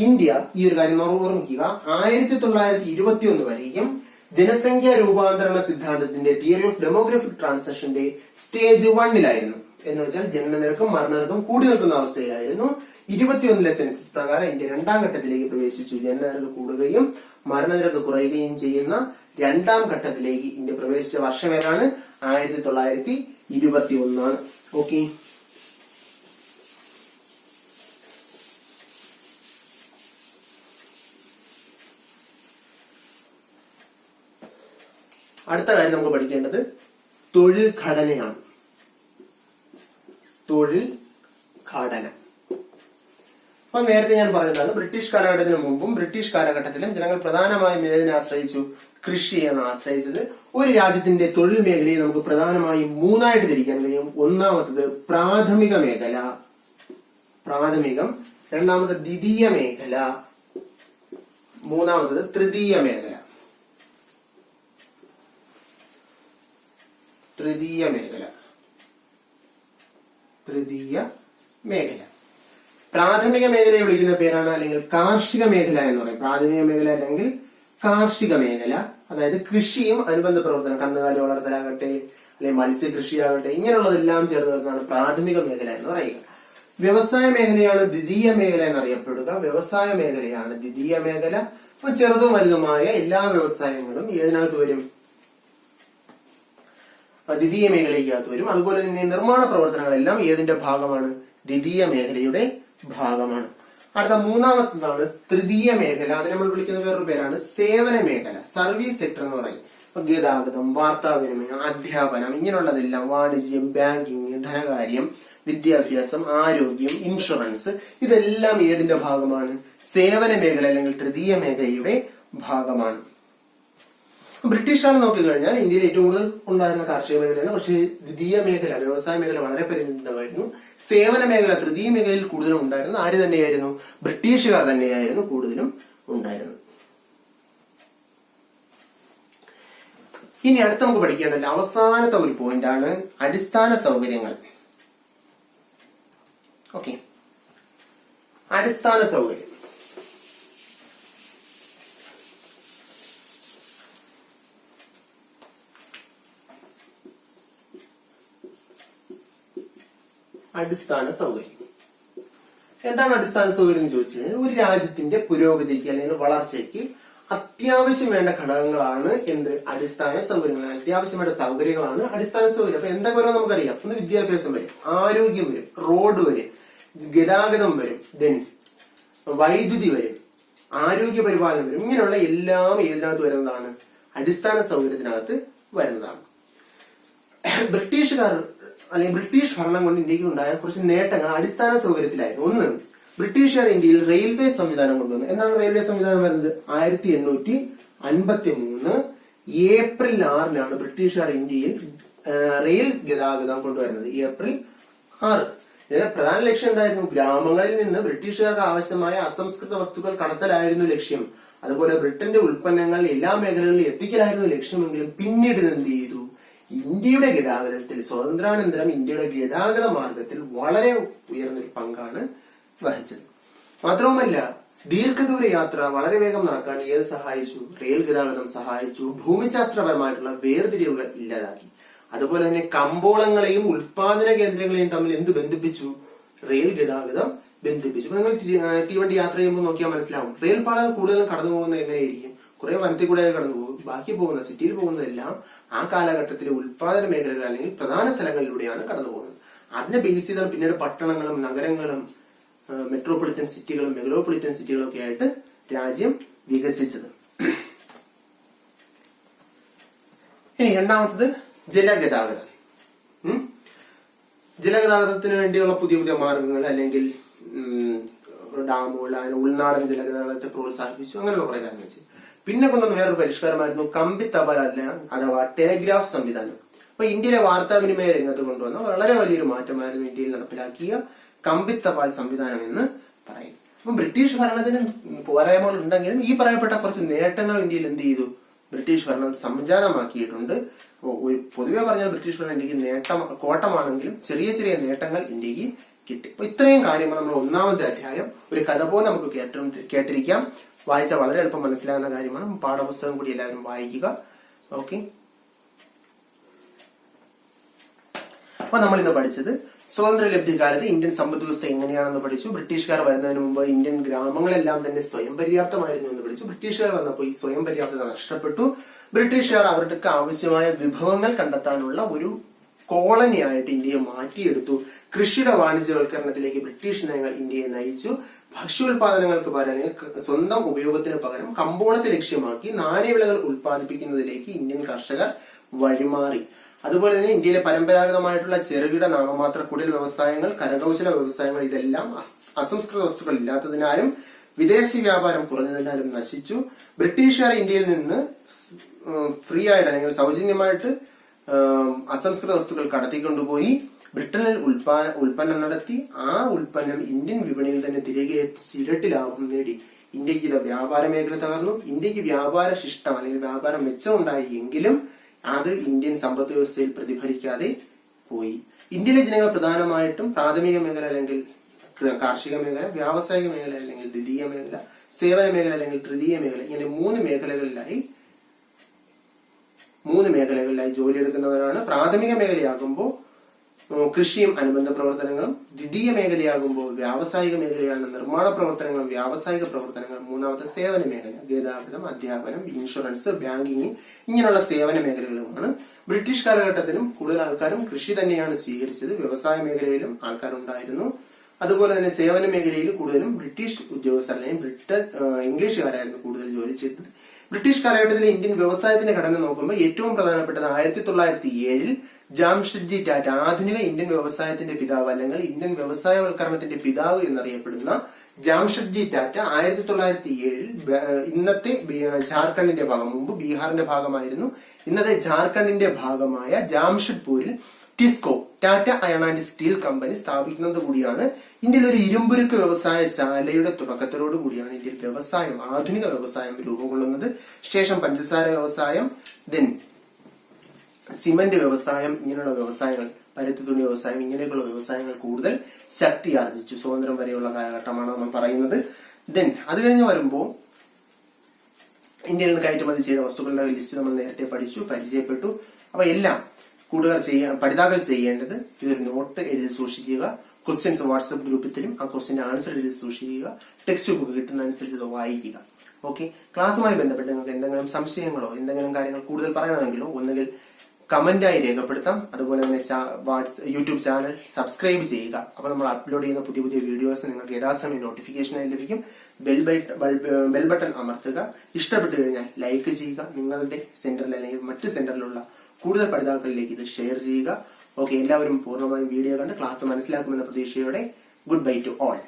ഇന്ത്യ ഈ ഒരു കാര്യം ഓർമ്മിക്കുക, 1921 വരെയും ജനസംഖ്യ രൂപാന്തരണ സിദ്ധാന്തത്തിന്റെ തിയറി ഓഫ് ഡെമോഗ്രഫിക് ട്രാൻസിഷന്റെ സ്റ്റേജ് 1-ലായിരുന്നു. എന്ന് വെച്ചാൽ ജനനനിരക്കും മരണനിരക്കും കൂടി നിൽക്കുന്ന അവസ്ഥയിലായിരുന്നു. 21-ലെ സെൻസസ് പ്രകാരം ഇന്ത്യ രണ്ടാം ഘട്ടത്തിലേക്ക് പ്രവേശിച്ചു. ജനനനിരക്ക് കൂടുകയും മരണനിരക്ക് കുറയുകയും ചെയ്യുന്ന രണ്ടാം ഘട്ടത്തിലേക്ക് ഇന്ത്യ പ്രവേശിച്ച വർഷം ഏതാണ്? 1921. ഓക്കെ. അടുത്ത കാര്യം നമുക്ക് പഠിക്കേണ്ടത് തൊഴിൽ ഘടനയാണ്. തൊഴിൽ ഘടന. അപ്പൊ നേരത്തെ ഞാൻ പറഞ്ഞതാണ്, ബ്രിട്ടീഷ് കാലഘട്ടത്തിന് മുമ്പും ബ്രിട്ടീഷ് കാലഘട്ടത്തിലും ജനങ്ങൾ പ്രധാനമായും ഏതിനെ ആശ്രയിച്ചു? കൃഷിയാണ് ആശ്രയിച്ചത്. ഒരു രാജ്യത്തിന്റെ തൊഴിൽ മേഖലയെ നമുക്ക് പ്രധാനമായും 3ആയിട്ട് തിരിക്കാൻ കഴിയും. ഒന്നാമത്തത് പ്രാഥമിക മേഖല, പ്രാഥമികം. രണ്ടാമത് ദ്വിതീയ മേഖല, മൂന്നാമത്തത് തൃതീയ മേഖല. തൃതീയ മേഖല. പ്രാഥമിക മേഖലയെ വിളിക്കുന്ന പേരാണ് അല്ലെങ്കിൽ കാർഷിക മേഖല എന്ന് പറയും. പ്രാഥമിക മേഖല അല്ലെങ്കിൽ കാർഷിക മേഖല, അതായത് കൃഷിയും അനുബന്ധ പ്രവർത്തനം, കന്നുകാലി വളർത്തലാകട്ടെ അല്ലെങ്കിൽ മത്സ്യകൃഷിയാകട്ടെ, ഇങ്ങനെയുള്ളതെല്ലാം ചേർന്നതാണ് പ്രാഥമിക മേഖല എന്ന് പറയുക. വ്യവസായ മേഖലയാണ് ദ്വിതീയ മേഖല എന്നറിയപ്പെടുക. വ്യവസായ മേഖലയാണ് ദ്വിതീയ മേഖല. അപ്പൊ ചെറുതും വലുതുമായ എല്ലാ വ്യവസായങ്ങളും ഏതിനകത്ത് വരും? ദ്വിതീയ മേഖലയ്ക്കകത്ത് വരും. അതുപോലെ തന്നെ നിർമ്മാണ പ്രവർത്തനങ്ങളെല്ലാം ഏതിന്റെ ഭാഗമാണ്? ദ്വിതീയ മേഖലയുടെ ഭാഗമാണ്. അടുത്ത മൂന്നാമത്തേതാണ് തൃതീയ മേഖല. അത് നമ്മൾ വിളിക്കുന്ന വേറൊരു പേരാണ് സേവന മേഖല, സർവീസ് സെക്ടർ എന്ന് പറയും. ഗതാഗതം, വാർത്താവിനിമയം, അധ്യാപനം, ഇങ്ങനെയുള്ളതെല്ലാം, വാണിജ്യം, ബാങ്കിങ്, ധനകാര്യം, വിദ്യാഭ്യാസം, ആരോഗ്യം, ഇൻഷുറൻസ്, ഇതെല്ലാം ഏതിന്റെ ഭാഗമാണ്? സേവന മേഖല അല്ലെങ്കിൽ തൃതീയ മേഖലയുടെ ഭാഗമാണ്. ബ്രിട്ടീഷുകാർ നോക്കിക്കഴിഞ്ഞാൽ ഇന്ത്യയിൽ ഏറ്റവും കൂടുതൽ ഉണ്ടായിരുന്ന കാർഷിക മേഖലയാണ്. പക്ഷേ ദ്വിതീയ മേഖല, വ്യവസായ മേഖല വളരെ പരിമിതമായിരുന്നു. സേവന മേഖല തൃതീയ മേഖലയിൽ കൂടുതലും ഉണ്ടായിരുന്നത് ആര് തന്നെയായിരുന്നു? ബ്രിട്ടീഷുകാർ തന്നെയായിരുന്നു കൂടുതലും ഉണ്ടായിരുന്നത്. ഇനി അടുത്ത് നമുക്ക് പഠിക്കേണ്ടത് അവസാനത്തെ ഒരു പോയിന്റ് ആണ് അടിസ്ഥാന സൗകര്യങ്ങൾ. ഓക്കെ, അടിസ്ഥാന സൗകര്യം. അടിസ്ഥാന സൗകര്യം എന്താണ്? അടിസ്ഥാന സൗകര്യം എന്ന് ചോദിച്ചു കഴിഞ്ഞാൽ ഒരു രാജ്യത്തിന്റെ പുരോഗതിക്ക് അല്ലെങ്കിൽ വളർച്ചയ്ക്ക് അത്യാവശ്യം വേണ്ട ഘടകങ്ങളാണ് എന്ത്? അടിസ്ഥാന സൗകര്യങ്ങൾ. അത്യാവശ്യം വേണ്ട സൗകര്യങ്ങളാണ് അടിസ്ഥാന സൗകര്യം. അപ്പൊ എന്തൊക്കെ വരും നമുക്കറിയാം. ഒന്ന് വിദ്യാഭ്യാസം വരും, ആരോഗ്യം വരും, റോഡ് വരും, ഗതാഗതം വരും, ദെൻ വൈദ്യുതി വരും, ആരോഗ്യ പരിപാലനം വരും. ഇങ്ങനെയുള്ള എല്ലാം ഇതിനകത്ത് വരുന്നതാണ്? അടിസ്ഥാന സൗകര്യത്തിനകത്ത് വരുന്നതാണ്. ബ്രിട്ടീഷുകാർ അല്ലെങ്കിൽ ബ്രിട്ടീഷ് ഭരണം കൊണ്ട് ഇന്ത്യക്ക് ഉണ്ടായ കുറച്ച് നേട്ടങ്ങൾ അടിസ്ഥാന സൗകര്യത്തിലായിരുന്നു. ഒന്ന്, ബ്രിട്ടീഷുകാർ ഇന്ത്യയിൽ റെയിൽവേ സംവിധാനം കൊണ്ടുവന്നു. എന്താണ് റെയിൽവേ സംവിധാനം വരുന്നത്? 1853 ഏപ്രിൽ 6 ബ്രിട്ടീഷുകാർ ഇന്ത്യയിൽ റെയിൽ ഗതാഗതം കൊണ്ടുവരുന്നത്. ഏപ്രിൽ 6. ഇതിന്റെ പ്രധാന ലക്ഷ്യം എന്തായിരുന്നു? ഗ്രാമങ്ങളിൽ നിന്ന് ബ്രിട്ടീഷുകാർക്ക് ആവശ്യമായ അസംസ്കൃത വസ്തുക്കൾ കടത്തലായിരുന്നു ലക്ഷ്യം. അതുപോലെ ബ്രിട്ടന്റെ ഉൽപ്പന്നങ്ങൾ എല്ലാ മേഖലകളിലും എത്തിക്കലായിരുന്നു ലക്ഷ്യമെങ്കിലും പിന്നീട് എന്ത് ചെയ്തു? ഇന്ത്യയുടെ ഗതാഗതത്തിൽ, സ്വാതന്ത്ര്യാനന്തരം ഇന്ത്യയുടെ ഗതാഗത മാർഗത്തിൽ വളരെ ഉയർന്നൊരു പങ്കാണ് വഹിച്ചത്. മാത്രവുമല്ല, ദീർഘദൂര യാത്ര വളരെ വേഗം നടക്കാൻ ഏത് സഹായിച്ചു? റെയിൽ ഗതാഗതം സഹായിച്ചു. ഭൂമിശാസ്ത്രപരമായിട്ടുള്ള വേർതിരിവുകൾ ഇല്ലാതാക്കി. അതുപോലെ തന്നെ കമ്പോളങ്ങളെയും ഉൽപാദന കേന്ദ്രങ്ങളെയും തമ്മിൽ എന്ത് ബന്ധിപ്പിച്ചു? റെയിൽ ഗതാഗതം ബന്ധിപ്പിച്ചു. അപ്പൊ നിങ്ങൾ തീവണ്ടി യാത്ര ചെയ്യുമ്പോൾ നോക്കിയാൽ മനസ്സിലാവും, റെയിൽ പാളങ്ങൾ കൂടുതലും കടന്നു പോകുന്നത് എങ്ങനെയായിരിക്കും? കുറെ വനത്തിൽ കൂടെ കടന്നു പോകും. ബാക്കി പോകുന്ന സിറ്റിയിൽ പോകുന്നതെല്ലാം ആ കാലഘട്ടത്തിലെ ഉൽപാദന മേഖലകൾ അല്ലെങ്കിൽ പ്രധാന സ്ഥലങ്ങളിലൂടെയാണ് കടന്നു പോകുന്നത്. അതിനെ ബേസ് ചെയ്താണ് പിന്നീട് പട്ടണങ്ങളും നഗരങ്ങളും മെട്രോപൊളിറ്റൻ സിറ്റികളും മെഗലോപൊളിറ്റൻ സിറ്റികളും ഒക്കെ ആയിട്ട് രാജ്യം വികസിച്ചത്. ഇനി രണ്ടാമത്തത് ജലഗതാഗതം. ജലഗതാഗതത്തിന് വേണ്ടിയുള്ള പുതിയ പുതിയ മാർഗങ്ങൾ അല്ലെങ്കിൽ ഡാമുകൾ, ഉൾനാടൻ ജലഗതാഗതത്തെ പ്രോത്സാഹിപ്പിച്ചു. അങ്ങനെയുള്ള കുറെ കാര്യങ്ങൾ ചെയ്തു. പിന്നെ കൊണ്ടുവന്ന വേറൊരു പരിഷ്കാരമായിരുന്നു കമ്പി തപാൽ അഥവാ ടെലിഗ്രാഫ് സംവിധാനം. അപ്പൊ ഇന്ത്യയിലെ വാർത്താവിനിമയ രംഗത്ത് കൊണ്ടുവന്ന വളരെ വലിയൊരു മാറ്റമായിരുന്നു ഇന്ത്യയിൽ നടപ്പിലാക്കിയ കമ്പി തപാൽ സംവിധാനം എന്ന് പറയും. അപ്പൊ ബ്രിട്ടീഷ് ഭരണത്തിന് പോരായ്മകൾ ഉണ്ടെങ്കിലും ഈ പറയപ്പെട്ട കുറച്ച് നേട്ടങ്ങൾ ഇന്ത്യയിൽ എന്ത് ചെയ്തു? ബ്രിട്ടീഷ് ഭരണം സംജാതമാക്കിയിട്ടുണ്ട്. പൊതുവെ പറഞ്ഞാൽ ബ്രിട്ടീഷ് ഭരണം ഇന്ത്യക്ക് കോട്ടമാണെങ്കിലും ചെറിയ ചെറിയ നേട്ടങ്ങൾ ഇന്ത്യക്ക് കിട്ടി. അപ്പൊ ഇത്രയും കാര്യങ്ങൾ നമ്മൾ ഒന്നാമത്തെ അധ്യായം ഒരു കഥ പോലെ നമുക്ക് കേട്ടിരിക്കാം. വായിച്ച വളരെ എളുപ്പം മനസ്സിലാകുന്ന കാര്യമാണ്. പാഠപുസ്തകം കൂടി എല്ലാവരും വായിക്കുക. ഓക്കെ, അപ്പൊ നമ്മൾ ഇന്ന് പഠിച്ചത് സ്വാതന്ത്ര്യലബ്ധികാലത്ത് ഇന്ത്യൻ സമ്പദ് വ്യവസ്ഥ എങ്ങനെയാണെന്ന് പഠിച്ചു. ബ്രിട്ടീഷുകാർ വരുന്നതിന് മുമ്പ് ഇന്ത്യൻ ഗ്രാമങ്ങളെല്ലാം തന്നെ സ്വയം പര്യാപ്തമായിരുന്നു എന്ന് പഠിച്ചു. ബ്രിട്ടീഷുകാർ വന്നപ്പോൾ ഈ സ്വയം പര്യാപ്തത നഷ്ടപ്പെട്ടു. ബ്രിട്ടീഷുകാർ അവർക്ക് ആവശ്യമായ വിഭവങ്ങൾ കണ്ടെത്താനുള്ള ഒരു കോളനി ആയിട്ട് ഇന്ത്യയെ മാറ്റിയെടുത്തു. കൃഷിയുടെ വാണിജ്യവൽക്കരണത്തിലേക്ക് ബ്രിട്ടീഷ് നയങ്ങൾ ഇന്ത്യയെ നയിച്ചു. ഭക്ഷ്യോൽപാദനങ്ങൾക്ക് പകരം സ്വന്തം ഉപയോഗത്തിന് പകരം കമ്പോളത്തെ ലക്ഷ്യമാക്കി നാണ്യവിളകൾ ഉൽപ്പാദിപ്പിക്കുന്നതിലേക്ക് ഇന്ത്യൻ കർഷകർ വഴിമാറി. അതുപോലെ തന്നെ ഇന്ത്യയിലെ പരമ്പരാഗതമായിട്ടുള്ള ചെറുകിട നാമമാത്ര കുടിൽ വ്യവസായങ്ങൾ, കരകൗശല വ്യവസായങ്ങൾ ഇതെല്ലാം അസംസ്കൃത വസ്തുക്കൾ ഇല്ലാത്തതിനാലും വിദേശ വ്യാപാരം കുറഞ്ഞതിനാലും നശിച്ചു. ബ്രിട്ടീഷുകാർ ഇന്ത്യയിൽ നിന്ന് ഫ്രീ ആയിട്ട് അല്ലെങ്കിൽ സൗജന്യമായിട്ട് അസംസ്കൃത വസ്തുക്കൾ കടത്തിക്കൊണ്ടുപോയി ബ്രിട്ടനിൽ ഉൽപ്പന്നം നടത്തി. ആ ഉൽപ്പന്നം ഇന്ത്യൻ വിപണിയിൽ തന്നെ തിരികെ ഇരട്ടി ലാഭം നേടി. ഇന്ത്യക്ക് വ്യാപാര മേഖല തകർന്നു. ഇന്ത്യക്ക് വ്യാപാര ശിഷ്ടം അല്ലെങ്കിൽ വ്യാപാര മെച്ചമുണ്ടായി എങ്കിലും അത് ഇന്ത്യൻ സമ്പദ് വ്യവസ്ഥയിൽ പ്രതിഫലിക്കാതെ പോയി. ഇന്ത്യയിലെ ജനങ്ങൾ പ്രധാനമായിട്ടും പ്രാഥമിക മേഖല അല്ലെങ്കിൽ കാർഷിക മേഖല, വ്യാവസായിക മേഖല അല്ലെങ്കിൽ ദ്വിതീയ മേഖല, സേവന മേഖല അല്ലെങ്കിൽ തൃതീയ മേഖല, ഇങ്ങനെ മൂന്ന് മേഖലകളിലായി ജോലിയെടുക്കുന്നവരാണ്. പ്രാഥമിക മേഖലയാകുമ്പോൾ കൃഷിയും അനുബന്ധ പ്രവർത്തനങ്ങളും, ദ്വിതീയ മേഖലയാകുമ്പോൾ വ്യാവസായിക മേഖലയാണ് നിർമ്മാണ പ്രവർത്തനങ്ങളും വ്യാവസായിക പ്രവർത്തനങ്ങളും, മൂന്നാമത്തെ സേവന മേഖല ഗതാഗതം, അധ്യാപനം, ഇൻഷുറൻസ്, ബാങ്കിങ് ഇങ്ങനെയുള്ള സേവന മേഖലകളുമാണ്. ബ്രിട്ടീഷ് കാലഘട്ടത്തിലും കൂടുതൽ ആൾക്കാരും കൃഷി തന്നെയാണ് സ്വീകരിച്ചത്. വ്യവസായ മേഖലയിലും ആൾക്കാരുണ്ടായിരുന്നു. അതുപോലെ തന്നെ സേവന മേഖലയിൽ കൂടുതലും ബ്രിട്ടീഷ് ഉദ്യോഗസ്ഥർ അല്ലെങ്കിൽ ഇംഗ്ലീഷുകാരായിരുന്നു കൂടുതൽ ജോലി ചെയ്തത്. ബ്രിട്ടീഷ് കാലഘട്ടത്തിലെ ഇന്ത്യൻ വ്യവസായത്തിന്റെ ഘടന നോക്കുമ്പോൾ ഏറ്റവും പ്രധാനപ്പെട്ടത് 1907 ജാംഷഡ്ജി ടാറ്റ, ആധുനിക ഇന്ത്യൻ വ്യവസായത്തിന്റെ പിതാവ് അല്ലെങ്കിൽ ഇന്ത്യൻ വ്യവസായവൽക്കരണത്തിന്റെ പിതാവ് എന്നറിയപ്പെടുന്ന ജാംഷഡ്ജി ടാറ്റ 1907 ഇന്നത്തെ ജാർഖണ്ഡിന്റെ ഭാഗം, മുമ്പ് ബീഹാറിന്റെ ഭാഗമായിരുന്നു, ഇന്നത്തെ ജാർഖണ്ഡിന്റെ ഭാഗമായ ജാംഷഡ്പൂരിൽ TISCO Tata Iron and Steel Company സ്ഥാപിക്കുന്നത് കൂടിയാണ്. ഇന്ത്യയിൽ ഒരു ഇരുമ്പുരുക്ക് വ്യവസായശാലയുടെ തുടക്കത്തോടു കൂടിയാണ് ഇന്ത്യയിൽ വ്യവസായം, ആധുനിക വ്യവസായം രൂപം കൊള്ളുന്നത്. ശേഷം പഞ്ചസാര വ്യവസായം, ദെൻ സിമന്റ് വ്യവസായം, ഇങ്ങനെയുള്ള വ്യവസായങ്ങൾ, പരുത്തി തുണി വ്യവസായം, ഇങ്ങനെയൊക്കെയുള്ള വ്യവസായങ്ങൾ കൂടുതൽ ശക്തി ആർജിച്ചു. സ്വാതന്ത്ര്യം വരെയുള്ള കാലഘട്ടമാണ് നമ്മൾ പറയുന്നത്. ദെൻ അത് കഴിഞ്ഞ് വരുമ്പോൾ ഇന്ത്യയിൽ നിന്ന് കയറ്റുമതി ചെയ്ത വസ്തുക്കളുടെ ലിസ്റ്റ് നമ്മൾ നേരത്തെ പഠിച്ചു, പരിചയപ്പെട്ടു. അപ്പൊ എല്ലാം പഠിതാക്കൾ ചെയ്യേണ്ടത് ഇതൊരു നോട്ട് എഴുതി സൂക്ഷിക്കുക. ക്വസ്റ്റ്യൻസ് വാട്സ്ആപ്പ് ഗ്രൂപ്പിലും ആ ക്വസ്റ്റ്യന്റെ ആൻസർ എഴുതി സൂക്ഷിക്കുക. ടെക്സ്റ്റ് ബുക്ക് കിട്ടുന്ന അനുസരിച്ച് അത് വായിക്കുക. ഓക്കെ. ക്ലാസ്സുമായി ബന്ധപ്പെട്ട് നിങ്ങൾക്ക് എന്തെങ്കിലും സംശയങ്ങളോ എന്തെങ്കിലും കാര്യങ്ങൾ കൂടുതൽ പറയണമെങ്കിലോ ഒന്നുകിൽ കമന്റായി രേഖപ്പെടുത്താം. അതുപോലെ തന്നെ യൂട്യൂബ് ചാനൽ സബ്സ്ക്രൈബ് ചെയ്യുക. അപ്പൊ നമ്മൾ അപ്ലോഡ് ചെയ്യുന്ന പുതിയ പുതിയ വീഡിയോസ് നിങ്ങൾക്ക് യഥാസമയം നോട്ടിഫിക്കേഷനായി ലഭിക്കും. ബെൽ ബട്ടൺ അമർത്തുക. ഇഷ്ടപ്പെട്ടു കഴിഞ്ഞാൽ ലൈക്ക് ചെയ്യുക. നിങ്ങളുടെ സെന്ററിൽ അല്ലെങ്കിൽ മറ്റു സെന്ററിലുള്ള കൂടുതൽ പഠിതാക്കളിലേക്ക് ഇത് ഷെയർ ചെയ്യുക. ഓക്കെ, എല്ലാവരും പൂർണ്ണമായും വീഡിയോ കണ്ട് ക്ലാസ് മനസ്സിലാക്കുമെന്ന പ്രതീക്ഷയോടെ ഗുഡ് ബൈ ടു ഓൾ.